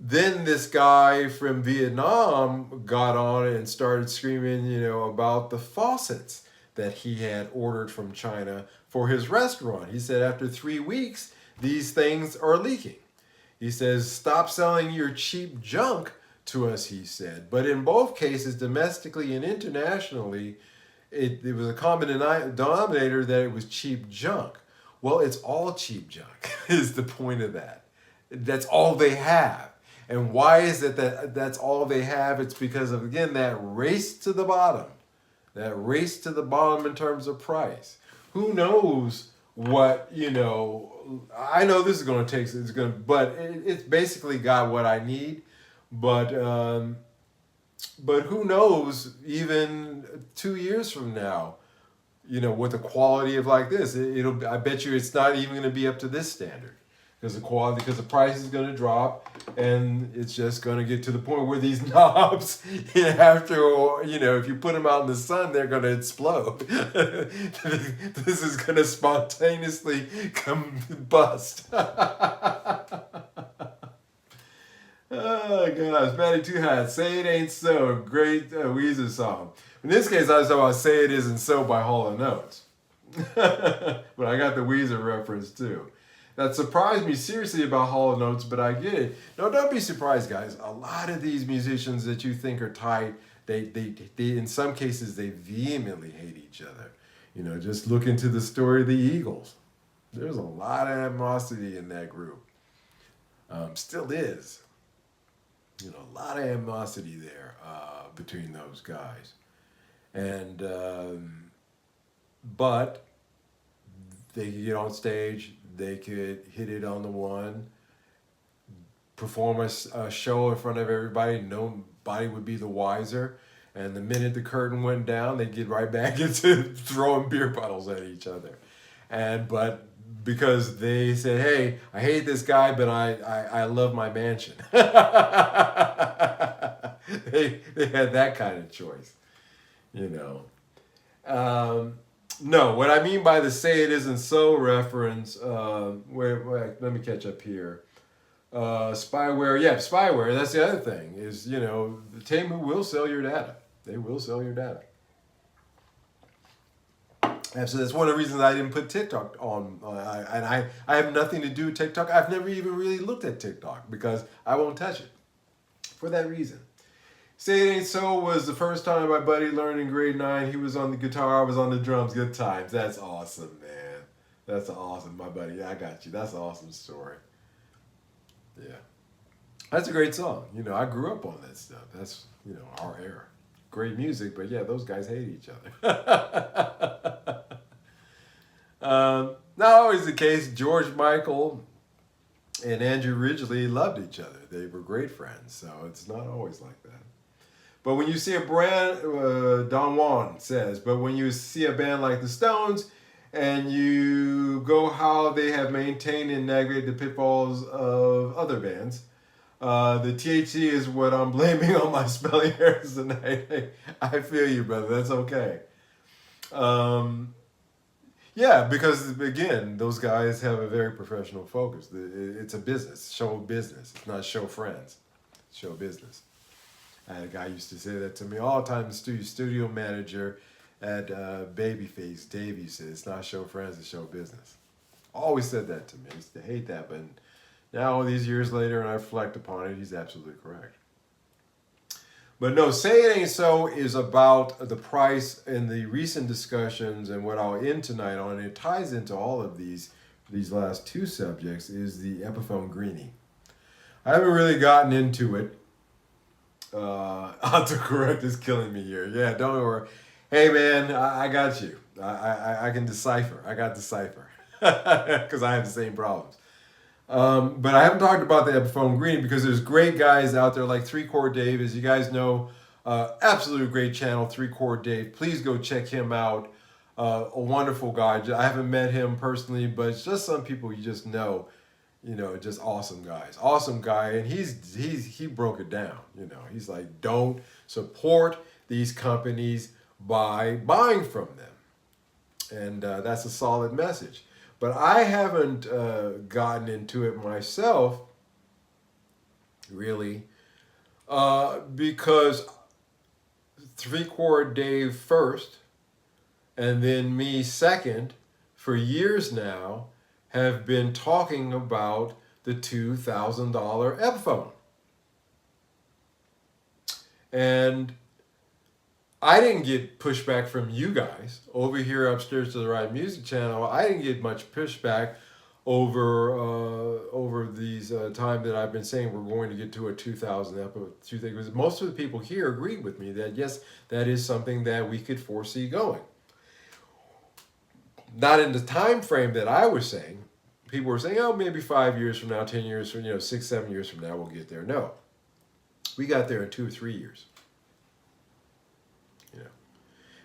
then this guy from Vietnam got on and started screaming, about the faucets that he had ordered from China for his restaurant. He said after 3 weeks, these things are leaking. He says, stop selling your cheap junk to us, he said. But in both cases, domestically and internationally, it was a common denominator that it was cheap junk. Well, it's all cheap junk is the point of that. That's all they have. And why is it that that's all they have? It's because of, again, that race to the bottom. That race to the bottom in terms of price. Who knows what, I know this is going to take, but it's basically got what I need. But who knows, even 2 years from now, with the quality of like this, I bet you it's not even going to be up to this standard. Because the price is going to drop, and it's just going to get to the point where these knobs, after, if you put them out in the sun, they're going to explode. This is going to spontaneously combust. Oh, gosh. Matty Too Hot. Say It Ain't So. Great Weezer song. In this case, I was talking about Say It Isn't So by Hall & Oates. But I got the Weezer reference, too. That surprised me seriously about Hall & Oates, but I get it. No, don't be surprised, guys. A lot of these musicians that you think are tight, they in some cases, they vehemently hate each other. Just look into the story of the Eagles. There's a lot of animosity in that group. Still is. A lot of animosity there between those guys. And, but they could get on stage, they could hit it on the one, perform a show in front of everybody, nobody would be the wiser. And the minute the curtain went down, they'd get right back into throwing beer bottles at each other. But because they said, hey, I hate this guy, but I love my mansion. They had that kind of choice, No, what I mean by the Say It Isn't So reference, let me catch up here. Spyware, that's the other thing, is, Temu will sell your data. They will sell your data. And so that's one of the reasons I didn't put TikTok on. I have nothing to do with TikTok. I've never even really looked at TikTok because I won't touch it for that reason. Say It Ain't So was the first time my buddy learned in grade 9. He was on the guitar, I was on the drums. Good times. That's awesome, man. That's awesome, my buddy. Yeah, I got you. That's an awesome story. Yeah. That's a great song. I grew up on that stuff. That's, our era. Great music, but yeah, those guys hate each other. Not always the case. George Michael and Andrew Ridgeley loved each other. They were great friends, so it's not always like that. But when you see a brand, Don Juan says, but when you see a band like the Stones and you go how they have maintained and navigated the pitfalls of other bands, the THC is what I'm blaming on my spelling errors tonight. I feel you, brother. That's okay. Yeah, because, again, those guys have a very professional focus. It's a business, show business. It's not show friends. It's show business. I had a guy used to say that to me all the time. The studio manager at Babyface, Dave said, "It's not show friends, it's show business." Always said that to me. I used to hate that, but now all these years later, and I reflect upon it, he's absolutely correct. But no, Say It Ain't So is about the price and the recent discussions, and what I'll end tonight on, and it ties into all of these last two subjects, is the Epiphone Greenie. I haven't really gotten into it. Autocorrect is killing me here. Yeah, don't worry. Hey man, I got you. I can decipher. I got decipher. Because I have the same problems. But I haven't talked about the Epiphone Greenie because there's great guys out there like 3-Chord Dave, as you guys know, absolutely great channel, 3-Chord Dave. Please go check him out. A wonderful guy. I haven't met him personally, but it's just some people you just know, just awesome guys. Awesome guy, and he broke it down. He's like, don't support these companies by buying from them, and that's a solid message. But I haven't gotten into it myself, really, because 3-Chord Dave first, and then me second, for years now, have been talking about the $2,000 Epiphone. And I didn't get pushback from you guys over here upstairs to the right music channel. I didn't get much pushback over these time that I've been saying we're going to get to a 2,000 episode. Because most of the people here agreed with me that yes, that is something that we could foresee going. Not in the time frame that I was saying. People were saying, oh, maybe 5 years from now, 10 years from 6, 7 years from now, we'll get there. No, we got there in 2 or 3 years.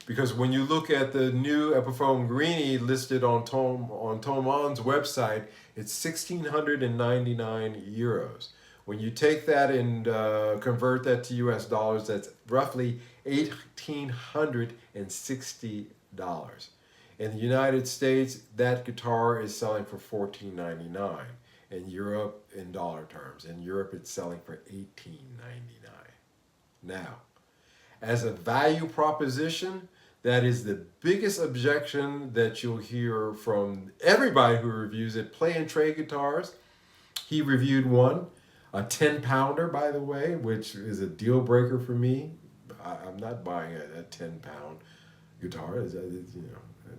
Because when you look at the new Epiphone Greenie listed on Thoman's website, it's 1,699 euros. When you take that and convert that to US dollars, that's roughly $1,860. In the United States, that guitar is selling for $1,499. In Europe, in dollar terms, in Europe it's selling for $1,899. Now, as a value proposition, that is the biggest objection that you'll hear from everybody who reviews it. Play and Trade Guitars, he reviewed one, a 10-pounder, by the way, which is a deal breaker for me. I'm not buying a 10-pound guitar.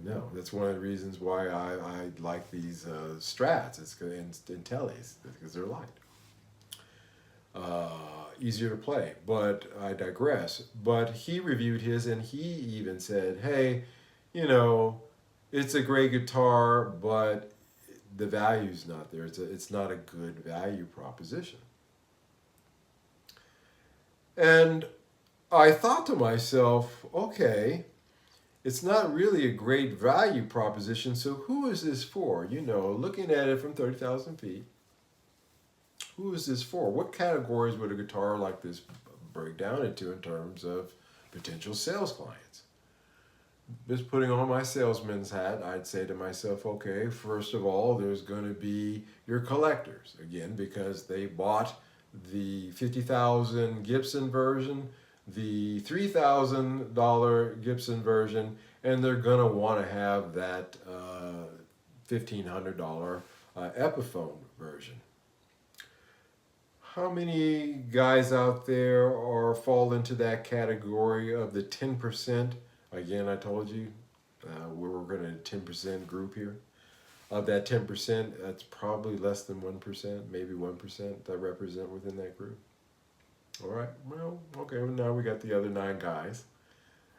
No, that's one of the reasons why I like these Strats and Tellys, because they're light. Easier to play, but I digress. But he reviewed his, and he even said, hey, it's a great guitar, but the value's not there. It's not a good value proposition. And I thought to myself, okay, it's not really a great value proposition, so who is this for? Looking at it from 30,000 feet, who is this for? What categories would a guitar like this break down into in terms of potential sales clients? Just putting on my salesman's hat, I'd say to myself, okay, first of all, there's going to be your collectors. Again, because they bought the $50,000 Gibson version, the $3,000 Gibson version, and they're going to want to have that $1,500 Epiphone version. How many guys out there fall into that category of the 10%? Again, I told you we're going to 10% group here. Of that 10%, that's probably less than 1%, maybe 1% that represent within that group. All right, well, okay, well, now we got the other 9 guys.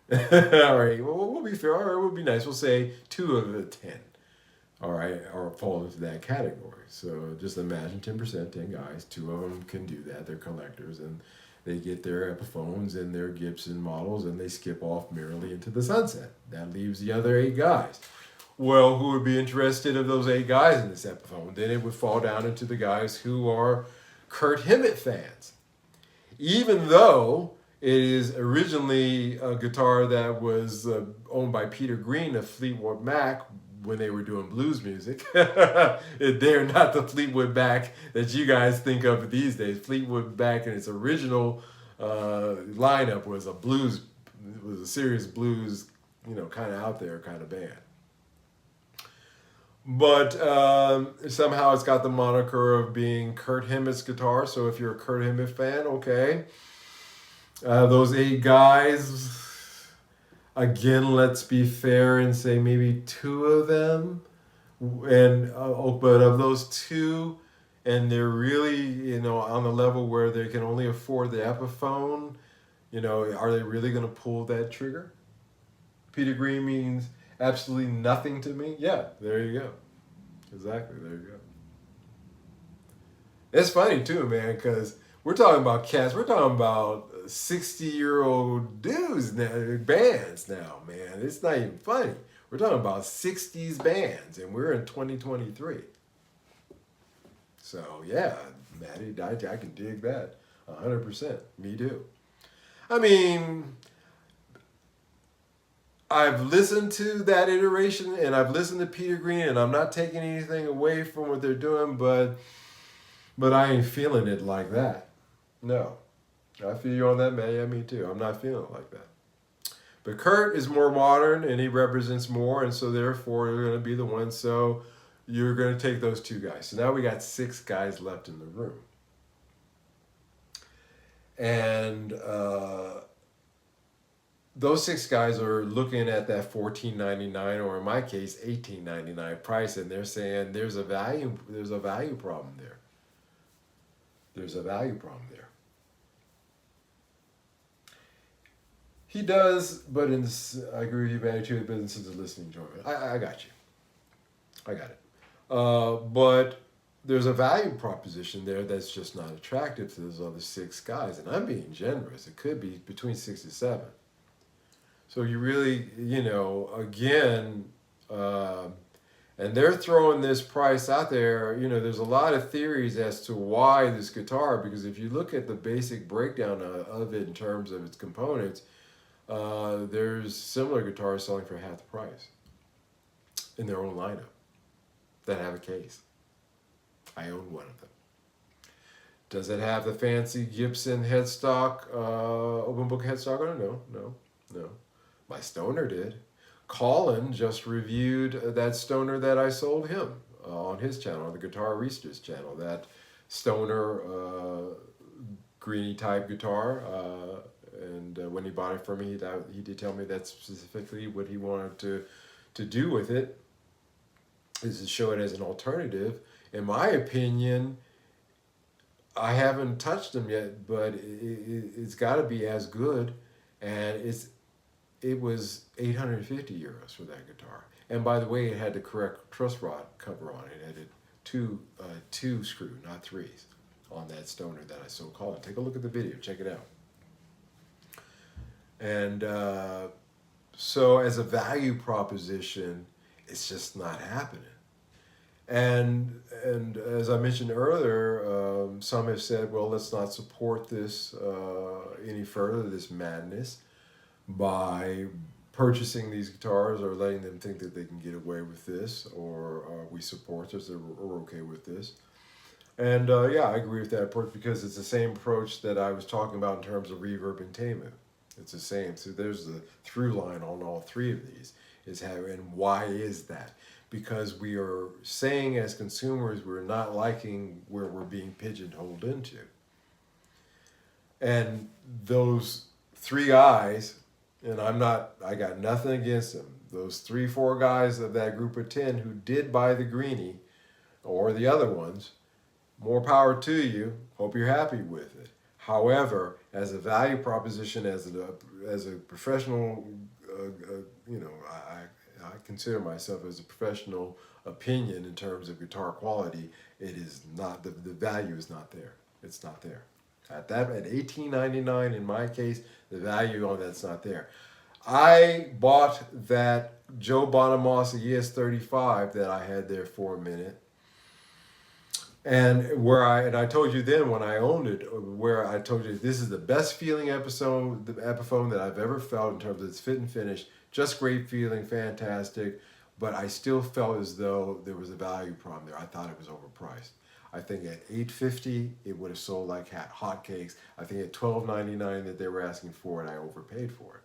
All right, well, we'll be fair. All right, we'll be nice. We'll say 2 of the 10. All right, or fall into that category. So just imagine 10%, 10 guys, 2 of them can do that. They're collectors, and they get their Epiphones and their Gibson models, and they skip off merrily into the sunset. That leaves the other 8 guys. Well, who would be interested of those 8 guys in this Epiphone? Then it would fall down into the guys who are Kurt Hammett fans. Even though it is originally a guitar that was owned by Peter Green of Fleetwood Mac, when they were doing blues music. They're not the Fleetwood Mac that you guys think of these days. Fleetwood Mac in its original lineup was a serious blues, kind of out there kind of band. But somehow it's got the moniker of being Kurt Hemmett's guitar. So if you're a Kurt Hemmett fan, okay. Those 8 guys, again, let's be fair and say maybe 2 of them, but of those 2, and they're really, on the level where they can only afford the Epiphone, are they really going to pull that trigger? Peter Green means absolutely nothing to me. Yeah, there you go. Exactly, there you go. It's funny too, man, because we're talking about cats. We're talking about 60-year-old dudes now, bands now, man. It's not even funny. We're talking about 60s bands, and we're in 2023. So, yeah, Maddie, I can dig that 100%. Me too. I mean, I've listened to that iteration, and I've listened to Peter Green, and I'm not taking anything away from what they're doing, but I ain't feeling it like that. No. I feel you on that, man. Yeah, me too. I'm not feeling it like that. But Kurt is more modern, and he represents more, and so therefore they're going to be the one. So you're going to take those 2 guys. So now we got 6 guys left in the room. And those 6 guys are looking at that $14.99, or in my case, $18.99 price, and they're saying there's a value problem there. There's a value problem there. He does, but I agree with you, Manny, too, but this is a listening enjoyment. I got you. I got it. But there's a value proposition there that's just not attractive to those other 6 guys, and I'm being generous. It could be between 6 and 7. So you really, again, and they're throwing this price out there. There's a lot of theories as to why this guitar, because if you look at the basic breakdown of it in terms of its components, there's similar guitars selling for half the price in their own lineup that have a case. I own one of them. Does it have the fancy Gibson headstock, open book headstock on it? No. My Stoner did. Colin just reviewed that Stoner that I sold him on his channel, on the Guitar Reesters channel. That Stoner greeny type guitar. And when he bought it from me, he did tell me that's specifically what he wanted to do with it, is to show it as an alternative. In my opinion, I haven't touched them yet, but it's got to be as good. And it was 850 euros for that guitar. And by the way, it had the correct truss rod cover on it. It had a two screw, not 3s, on that Stoner that I sold Colin. Take a look at the video. Check it out. And so as a value proposition, it's just not happening. And as I mentioned earlier, some have said, well, let's not support this any further, this madness, by purchasing these guitars or letting them think that they can get away with this, or we support this, or we're okay with this. And yeah, I agree with that approach, because it's the same approach that I was talking about in terms of Reverb and Temu. It's the same. So there's the through line on all 3 of these, is how, and why is that? Because we are saying as consumers we're not liking where we're being pigeonholed into. And those 3 guys, and I got nothing against them, those 3-4 guys of that group of 10 who did buy the greenie, or the other ones, more power to you. Hope you're happy with it. However, as a value proposition, as a professional, I consider myself as a professional opinion in terms of guitar quality. It is not, the value is not there. It's not there. At $18.99 in my case, the value on that's not there. I bought that Joe Bonamassa ES35 that I had there for a minute. And I told you then when I owned it, where I told you this is the best feeling Epiphone that I've ever felt in terms of its fit and finish. Just great feeling, fantastic. But I still felt as though there was a value problem there. I thought it was overpriced. I think at $850 it would have sold like hotcakes. I think at $12.99 that they were asking for it, I overpaid for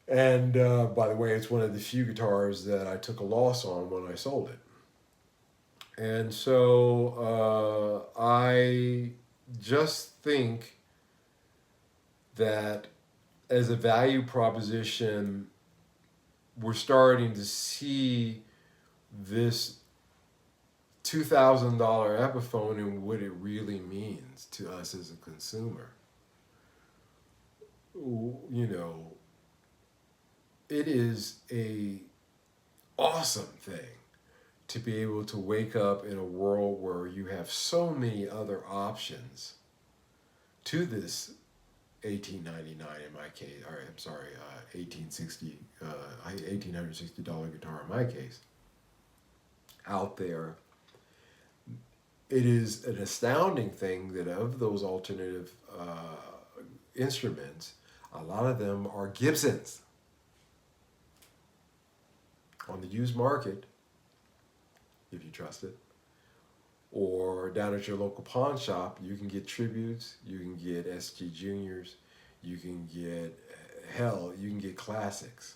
it. And by the way, it's one of the few guitars that I took a loss on when I sold it. And so I just think that as a value proposition, we're starting to see this $2,000 Epiphone and what it really means to us as a consumer. You know, it is a awesome thing to be able to wake up in a world where you have so many other options to this $1,899 in my case, or I'm sorry, $1,860 guitar in my case, out there. It is an astounding thing that of those alternative instruments, a lot of them are Gibsons. On the used market, if you trust it, or down at your local pawn shop, you can get tributes, you can get SG Juniors, you can get, hell, you can get classics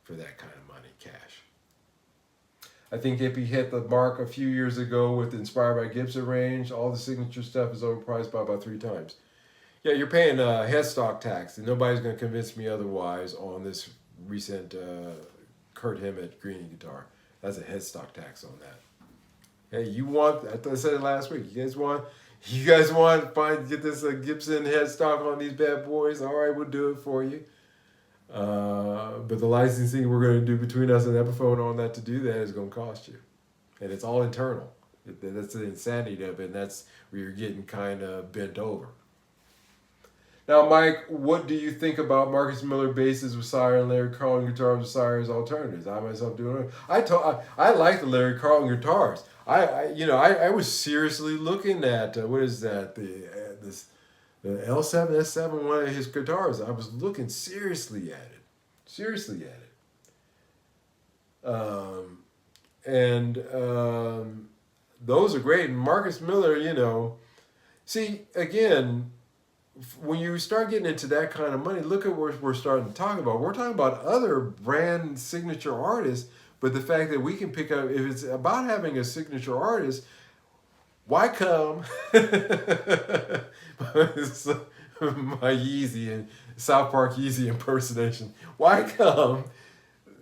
for that kind of money, cash. I think Hippie hit the mark a few years ago with the Inspired by Gibson range. All the signature stuff is overpriced by about 3 times. Yeah, you're paying headstock tax, and nobody's going to convince me otherwise on this recent Kurt Hammett Greenie guitar. That's a headstock tax on that. Hey, you want? I said it last week. You guys want get this Gibson headstock on these bad boys? All right, we'll do it for you. But the licensing we're going to do between us and Epiphone on that to do that is going to cost you, and it's all internal. That's the insanity of it, and that's where you're getting kind of bent over. Now, Mike, what do you think about Marcus Miller basses with Sire and Larry Carlton guitars with Sire as alternatives? I myself doing it. I like the Larry Carlton guitars. I was seriously looking at what is that the L7 S7, one of his guitars. I was looking seriously at it. Those are great. And Marcus Miller, see again. When you start getting into that kind of money, look at what we're starting to talk about. We're talking about other brand signature artists, but the fact that we can pick up, if it's about having a signature artist, why come my Yeezy and South Park Yeezy impersonation? Why come,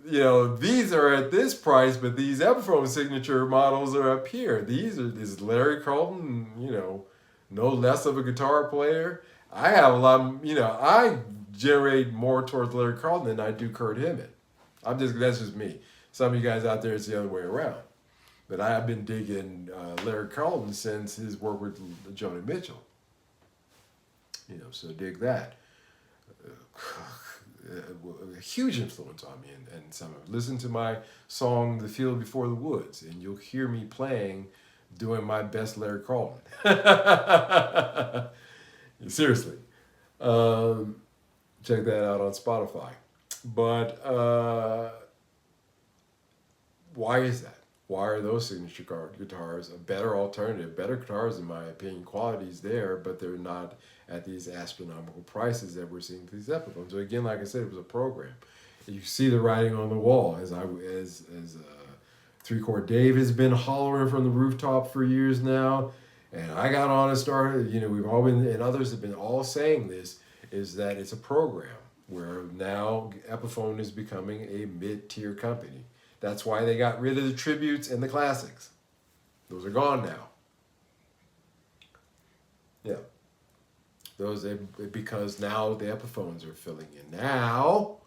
these are at this price, but these Epiphone signature models are up here. This is Larry Carlton, no less of a guitar player. I have a lot, I generate more towards Larry Carlton than I do Kurt Hammett. That's just me. Some of you guys out there, it's the other way around. But I have been digging Larry Carlton since his work with Joni Mitchell. So dig that. A huge influence on me and some of it. Listen to my song, The Field Before the Woods, and you'll hear me doing my best Larry Carlton. Seriously. Check that out on Spotify. But why is that? Why are those signature guitars a better alternative? Better guitars, in my opinion. Quality's there, but they're not at these astronomical prices that we're seeing for these Epiphones. So again, like I said, it was a program. You see the writing on the wall. As 3-Chord Dave has been hollering from the rooftop for years now. And I got on and started, we've all been, and others have been all saying this, is that it's a program where now Epiphone is becoming a mid-tier company. That's why they got rid of the tributes and the classics. Those are gone now. Yeah. Because now the Epiphones are filling in. Now,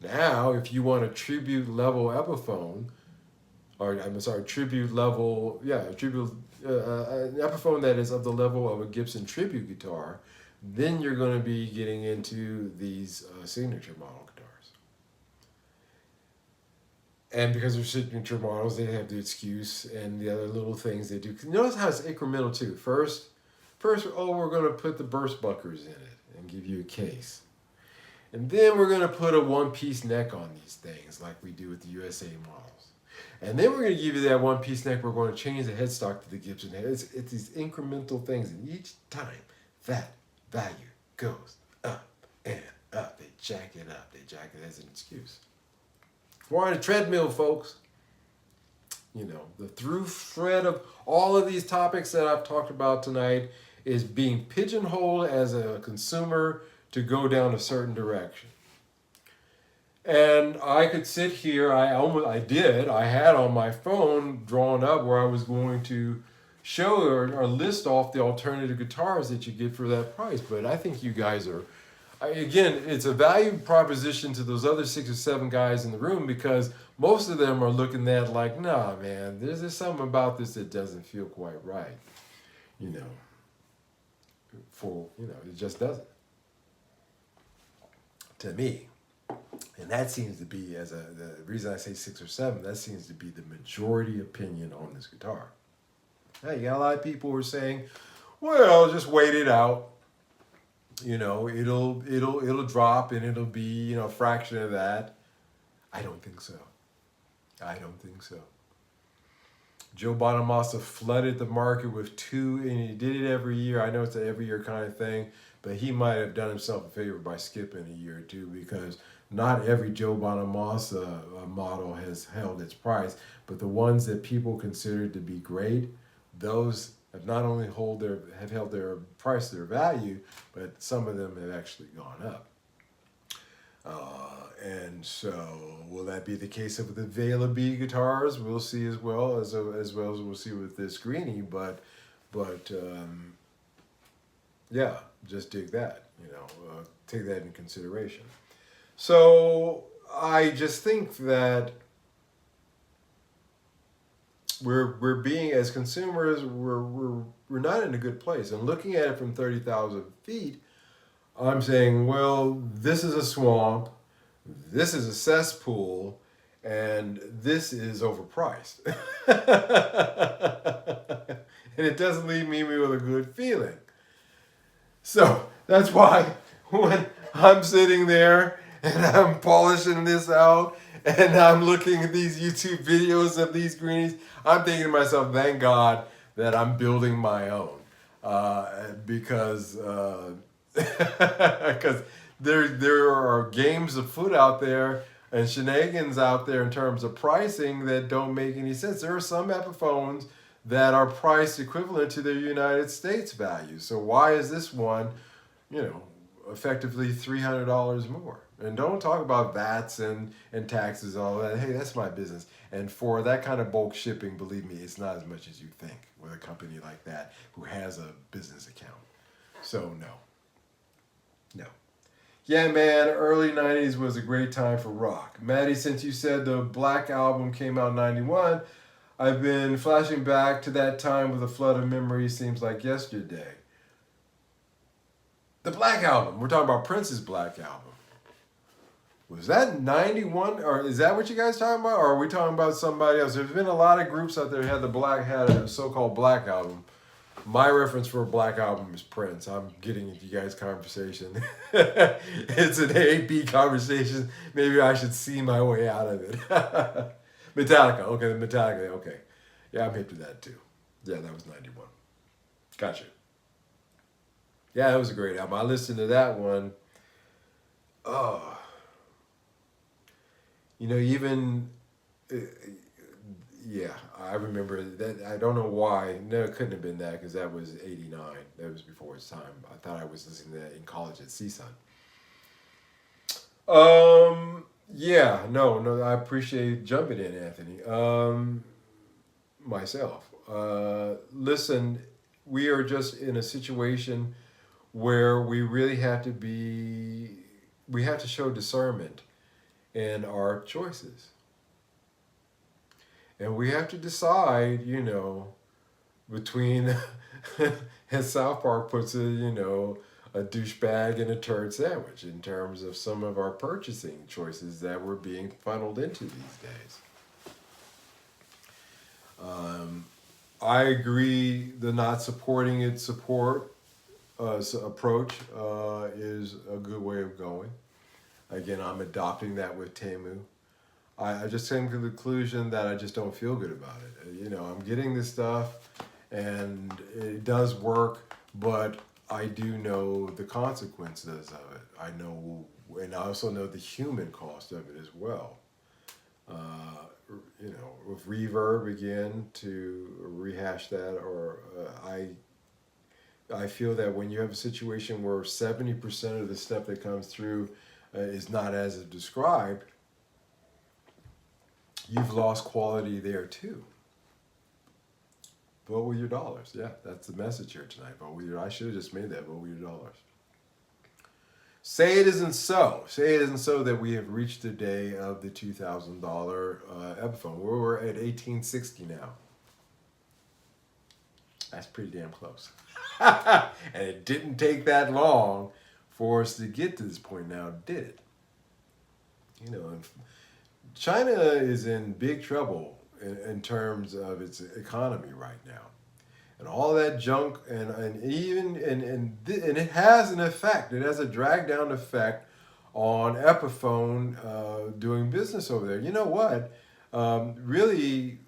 if you want a tribute level Epiphone, an Epiphone that is of the level of a Gibson tribute guitar, then you're going to be getting into these signature model guitars. And because they're signature models, they have the excuse and the other little things they do. Notice how it's incremental too. First, we're going to put the burst buckers in it and give you a case. And then we're going to put a one-piece neck on these things like we do with the USA models. And then we're going to give you that one-piece neck. We're going to change the headstock to the Gibson head. It's these incremental things. And each time that value goes up and up, they jack it up. They jack it as an excuse. We're on a treadmill, folks. You know, the through thread of all of these topics that I've talked about tonight is being pigeonholed as a consumer to go down a certain direction. And I could sit here, I had on my phone drawn up where I was going to show or list off the alternative guitars that you get for that price. But I think you guys are, again, it's a value proposition to those other 6 or 7 guys in the room, because most of them are looking at like, nah, man, there's something about this that doesn't feel quite right. You know, it just doesn't. To me. And that seems to be, the reason I say 6 or 7, that seems to be the majority opinion on this guitar. Now, you got a lot of people who are saying, well, just wait it out. You know, it'll drop and it'll be, a fraction of that. I don't think so. Joe Bonamassa flooded the market with 2, and he did it every year. I know it's an every year kind of thing, but he might have done himself a favor by skipping a year or two, because not every Joe Bonamassa model has held its price, but the ones that people consider to be great, those have not only held their price, their value, but some of them have actually gone up. And so, will that be the case with the Vela B guitars? We'll see, as well as we'll see with this Greenie. But yeah, just dig that. Take that into consideration. So I just think that we're being, as consumers, we're not in a good place. And looking at it from 30,000 feet, I'm saying, well, this is a swamp, this is a cesspool, and this is overpriced. And it doesn't leave me with a good feeling. So that's why when I'm sitting there and I'm polishing this out and I'm looking at these YouTube videos of these greenies, I'm thinking to myself, thank God that I'm building my own. Because there are games afoot out there and shenanigans out there in terms of pricing that don't make any sense. There are some Epiphones that are priced equivalent to their United States value. So why is this one, effectively $300 more? And don't talk about VATs and taxes and all that. Hey, that's my business. And for that kind of bulk shipping, believe me, it's not as much as you think with a company like that who has a business account. So no. Yeah, man, early 90s was a great time for rock. Maddie, since you said the Black Album came out in 91, I've been flashing back to that time with a flood of memories, seems like yesterday. The Black Album, we're talking about Prince's Black Album. Was that 91, or is that what you guys talking about, or are we talking about somebody else? There's been a lot of groups out there had a so-called Black Album. My reference for a Black Album is Prince. I'm getting into you guys' conversation. It's an A-B conversation. Maybe I should see my way out of it. Metallica. Okay, Metallica. Okay. Yeah, I'm hip to that too. Yeah, that was 91. Gotcha. Yeah, that was a great album. I listened to that one. Oh. Yeah, I remember that. I don't know why. No, it couldn't have been that, because that was 89. That was before its time. I thought I was listening to that in college at CSUN. Yeah, no, I appreciate jumping in, Anthony. Myself. Listen, we are just in a situation where we really have to show discernment in our choices. And we have to decide, between, as South Park puts it, a douchebag and a turd sandwich in terms of some of our purchasing choices that we're being funneled into these days. I agree the not supporting its approach is a good way of going. Again, I'm adopting that with Temu. I just came to the conclusion that I just don't feel good about it. You know, I'm getting this stuff and it does work, but I do know the consequences of it. I know, and I also know the human cost of it as well. Uh, you know, with Reverb again, to rehash that, or I feel that when you have a situation where 70% of the stuff that comes through is not as described, you've lost quality there too. Vote with your dollars. Yeah, that's the message here tonight. Vote with your. I should have just made that. Vote with your dollars. Say it isn't so. Say it isn't so that we have reached the day of the $2,000 Epiphone. We're at 1860 now. That's pretty damn close. And it didn't take that long for us to get to this point now, did it? You know, China is in big trouble in terms of its economy right now. And all that junk, and even and it has an effect. It has a drag down effect on Epiphone doing business over there. You know what? Really,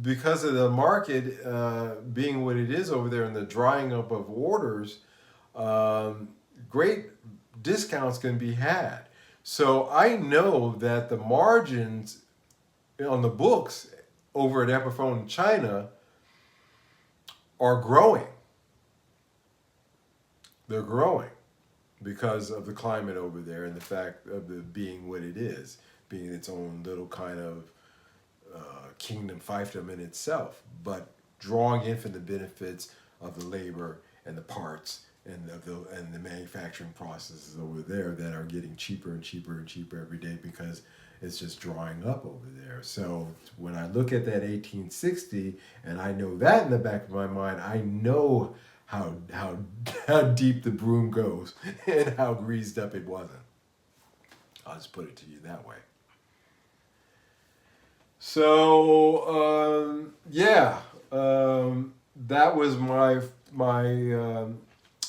because of the market being what it is over there and the drying up of orders, great discounts can be had. So I know that the margins on the books over at Epiphone China are growing. They're growing because of the climate over there and the fact of it being what it is, being its own little kind of kingdom, fiefdom in itself, but drawing in from the benefits of the labor and the parts and the manufacturing processes over there that are getting cheaper and cheaper and cheaper every day because it's just drawing up over there. So when I look at that 1860 and I know that in the back of my mind, I know how deep the broom goes and how greased up it wasn't. I'll just put it to you that way. So that was my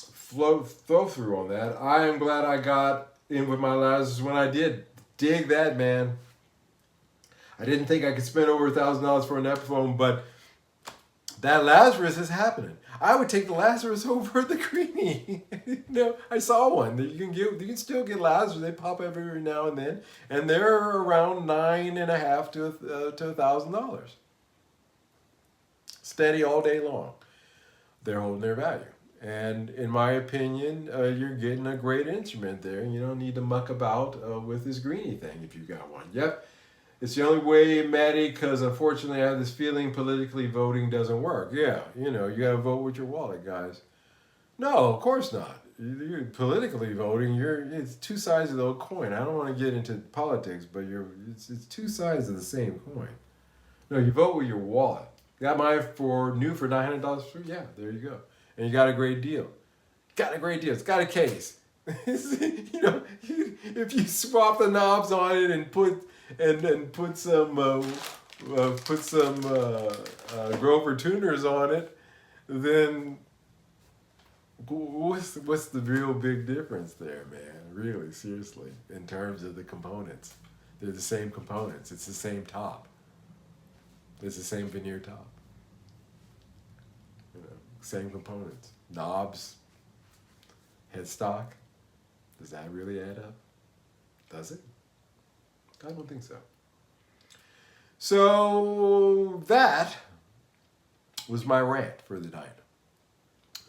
flow through on that. I am glad I got in with my Lazarus when I did. Dig that, man. I didn't think I could spend over $1,000 for an Epiphone, but that Lazarus is happening. I would take the Lazarus over the Greenie. You know, I saw one that you can get. You can still get Lazarus. They pop up every now and then, and they're around $9,500 to $1,000. Steady all day long. They're holding their value. And in my opinion, you're getting a great instrument there. You don't need to muck about with this Greenie thing if you've got one. Yep, it's the only way, Maddie, because unfortunately I have this feeling politically voting doesn't work. Yeah, you know, you got to vote with your wallet, guys. No, of course not. You're politically voting, it's two sides of the coin. I don't want to get into politics, but it's two sides of the same coin. No, you vote with your wallet. Got mine new for $900. Yeah, there you go. And you got a great deal. Got a great deal. It's got a case. You know, if you swap the knobs on it and put some Grover tuners on it, then what's the real big difference there, man? Really, seriously, in terms of the components, they're the same components. It's the same top. It's the same veneer top. Same components. Knobs, headstock. Does that really add up? Does it? I don't think so. So that was my rant for the night.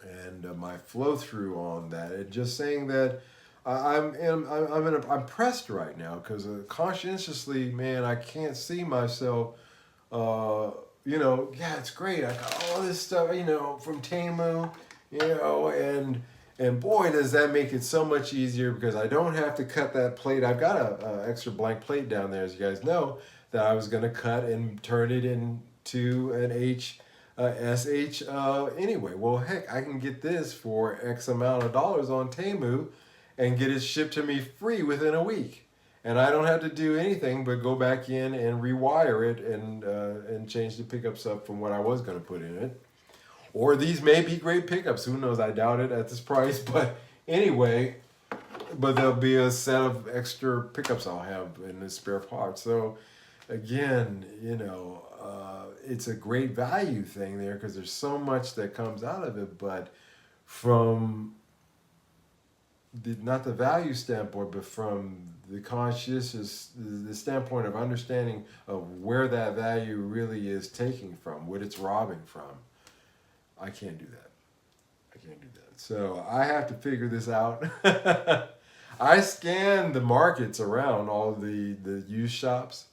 And my flow through on that. And just saying that I'm pressed right now because conscientiously, man, I can't see myself you know, yeah, it's great. I got all this stuff, you know, from Temu, you know, and boy, does that make it so much easier because I don't have to cut that plate. I've got a extra blank plate down there, as you guys know, that I was going to cut and turn it into an SH anyway. Well, heck, I can get this for X amount of dollars on Temu and get it shipped to me free within a week. And I don't have to do anything but go back in and rewire it and change the pickups up from what I was going to put in it. Or these may be great pickups. Who knows? I doubt it at this price. But anyway, but there'll be a set of extra pickups I'll have in the spare parts. So again, it's a great value thing there because there's so much that comes out of it. But from not the value standpoint, but from the conscious, the standpoint of understanding of where that value really is taking from, what it's robbing from, I can't do that. I can't do that. So I have to figure this out. I scan the markets around all the used shops.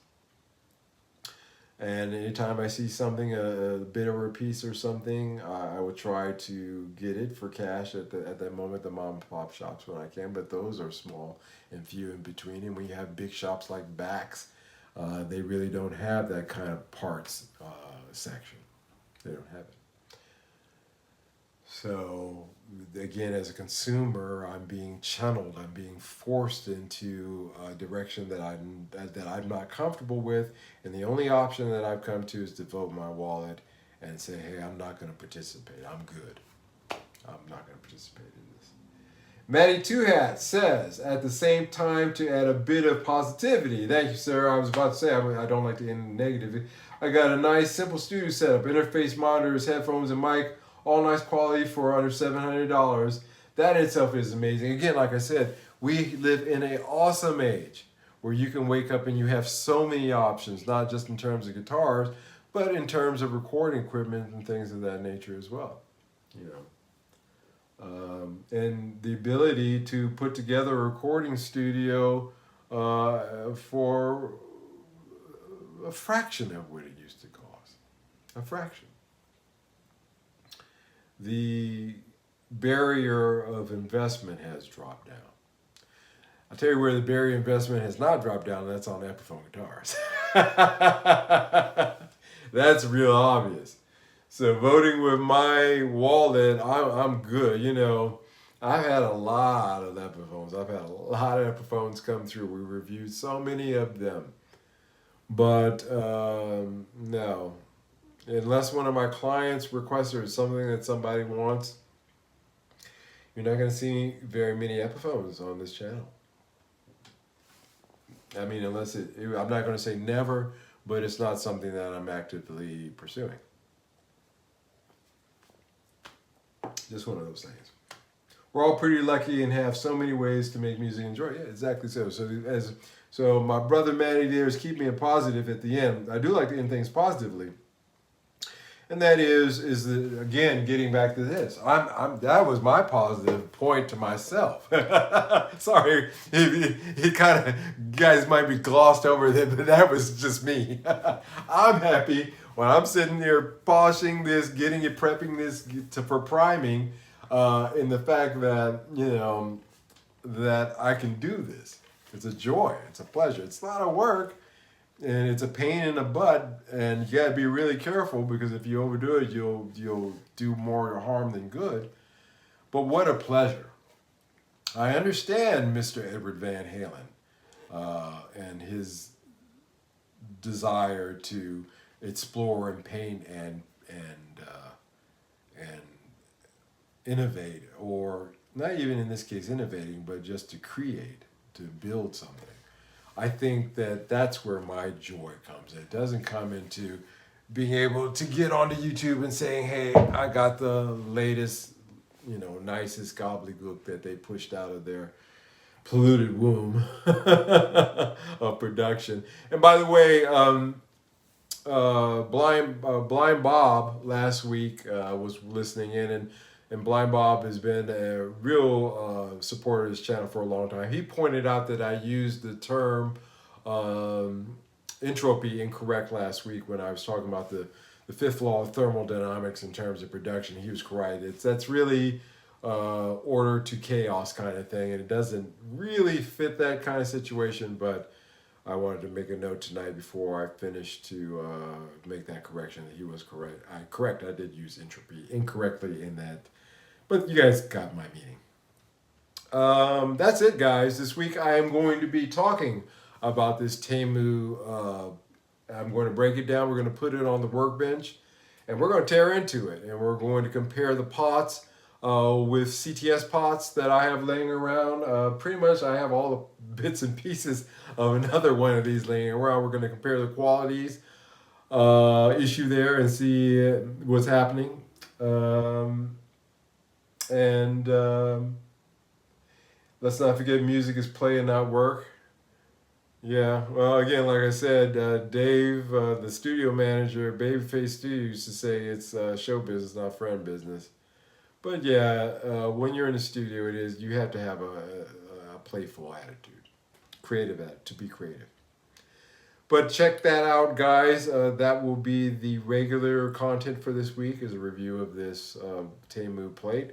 And anytime I see something, a bit of a piece or something, I would try to get it for cash at that moment, the mom and pop shops when I can. But those are small and few in between. And when you have big shops like Bax, they really don't have that kind of parts section. They don't have it. So again, as a consumer, I'm being channeled. I'm being forced into a direction that I'm not comfortable with, and the only option that I've come to is devote my wallet and say, "Hey, I'm not going to participate. I'm good. I'm not going to participate in this." Maddie Two Hat says, at the same time, to add a bit of positivity. Thank you, sir. I was about to say I don't like to end negative. I got a nice, simple studio setup: interface monitors, headphones, and mic. All nice quality for under $700. That in itself is amazing. Again, like I said, we live in an awesome age where you can wake up and you have so many options, not just in terms of guitars, but in terms of recording equipment and things of that nature as well. And the ability to put together a recording studio for a fraction of what it used to cost. A fraction. The barrier of investment has dropped down. I'll tell you where the barrier of investment has not dropped down, and that's on Epiphone guitars. That's real obvious. So voting with my wallet, I'm good. I've had a lot of Epiphones. I've had a lot of Epiphones come through. We reviewed so many of them. But no. Unless one of my clients requests or something that somebody wants, you're not going to see very many Epiphones on this channel. I mean, I'm not going to say never, but it's not something that I'm actively pursuing. Just one of those things. We're all pretty lucky and have so many ways to make music enjoy. Yeah, exactly so. So my brother Manny there is keeping it positive at the end. I do like to end things positively. And that is again, getting back to this. That was my positive point to myself. Sorry, he kind of, guys might be glossed over it, but that was just me. I'm happy when I'm sitting there polishing this, getting it, prepping this for priming, in the fact that, that I can do this. It's a joy. It's a pleasure. It's a lot of work. And it's a pain in the butt, and you gotta be really careful because if you overdo it, you'll do more harm than good. But what a pleasure! I understand Mr. Edward Van Halen and his desire to explore and paint and innovate, or not even in this case innovating, but just to create, to build something. I think that's where my joy comes. It doesn't come into being able to get onto YouTube and saying, hey, I got the latest, nicest gobbledygook that they pushed out of their polluted womb of production. And by the way, Blind Bob last week was listening in, and Blind Bob has been a real supporter of this channel for a long time. He pointed out that I used the term entropy incorrect last week when I was talking about the fifth law of thermodynamics in terms of production. He was correct. That's really order to chaos kind of thing, and it doesn't really fit that kind of situation, but I wanted to make a note tonight before I finished to make that correction that he was correct. I did use entropy incorrectly in that. But you guys got my meaning. That's it, guys. This week I am going to be talking about this Temu. I'm going to break it down. We're going to put it on the workbench, and we're going to tear into it, and we're going to compare the pots with CTS pots that I have laying around. Pretty much I have all the bits and pieces of another one of these laying around. We're going to compare the qualities issue there and see what's happening. And let's not forget music is play and not work. Yeah, well, again, like I said, Dave, the studio manager, Babyface Studio, used to say it's show business, not friend business. But yeah, when you're in the studio, you have to have a playful attitude, to be creative. But check that out, guys. That will be the regular content for this week, is a review of this Temu plate.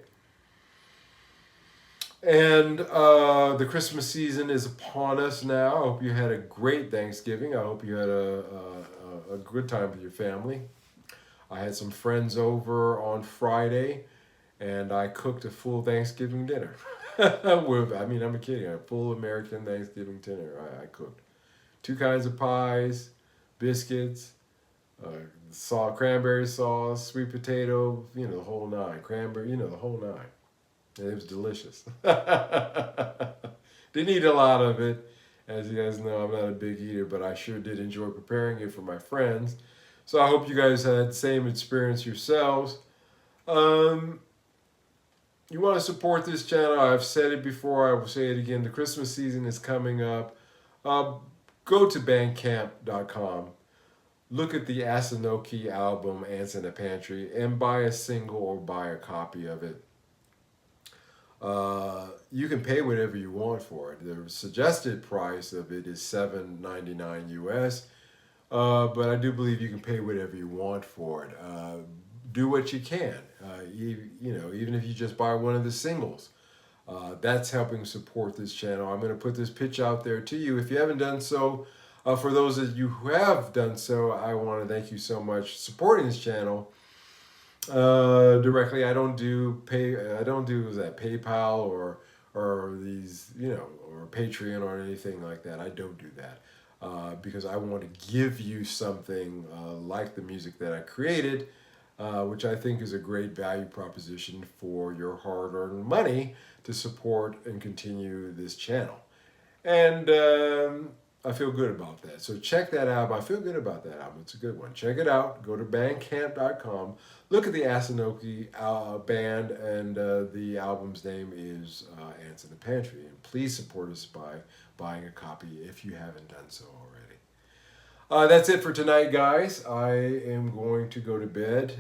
And the Christmas season is upon us now. I hope you had a great Thanksgiving. I hope you had a good time with your family. I had some friends over on Friday, and I cooked a full Thanksgiving dinner. I'm kidding. A full American Thanksgiving dinner I cooked. 2 kinds of pies, biscuits, cranberry sauce, sweet potato, the whole nine. Cranberry, the whole nine. And it was delicious. Didn't eat a lot of it. As you guys know, I'm not a big eater, but I sure did enjoy preparing it for my friends. So I hope you guys had the same experience yourselves. You want to support this channel, I've said it before, I will say it again. The Christmas season is coming up. Go to bandcamp.com. Look at the Asanoki album, Ants in the Pantry, and buy a single or buy a copy of it. You can pay whatever you want for it. The suggested price of it is $7.99 US, but I do believe you can pay whatever you want for it. Do what you can. Even if you just buy one of the singles, that's helping support this channel. I'm going to put this pitch out there to you. If you haven't done so, for those of you who have done so, I want to thank you so much supporting this channel. Directly, I don't do PayPal or these or Patreon or anything like that. I don't do that because I want to give you something like the music that I created, which I think is a great value proposition for your hard-earned money to support and continue this channel. And I feel good about that. So check that out. I feel good about that album. It's a good one. Check it out. Go to bandcamp.com. Look at the Asanoki band, and the album's name is Ants in the Pantry. And please support us by buying a copy if you haven't done so already. That's it for tonight, guys. I am going to go to bed.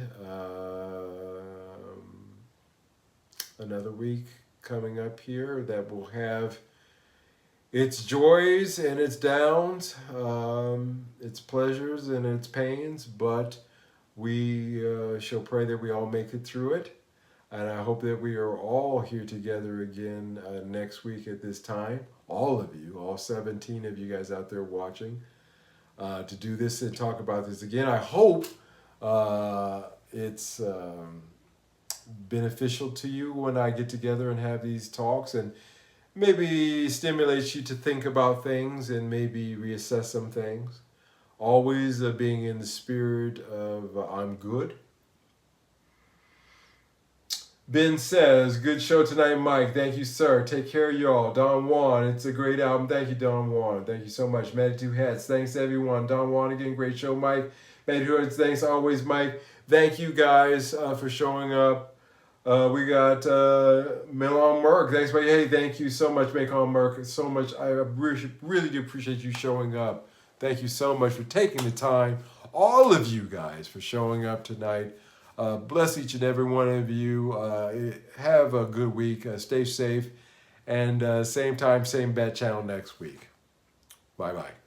Another week coming up here that will have its joys and its downs, its pleasures and its pains, but we shall pray that we all make it through it. And I hope that we are all here together again next week at this time. All of you, all 17 of you guys out there watching, to do this and talk about this again. I hope it's beneficial to you when I get together and have these talks, and maybe stimulates you to think about things and maybe reassess some things. Always being in the spirit of I'm good. Ben says, good show tonight, Mike. Thank you, sir. Take care of y'all. Don Juan, it's a great album. Thank you, Don Juan. Thank you so much. Matty Hats, thanks everyone. Don Juan again, great show, Mike. Matty Hats, thanks always, Mike. Thank you guys for showing up. We got Melon Merck. Thanks, buddy. Hey, thank you so much, Melon Merck. So much. I really do appreciate you showing up. Thank you so much for taking the time. All of you guys for showing up tonight. Bless each and every one of you. Have a good week. Stay safe. And same time, same bat channel next week. Bye-bye.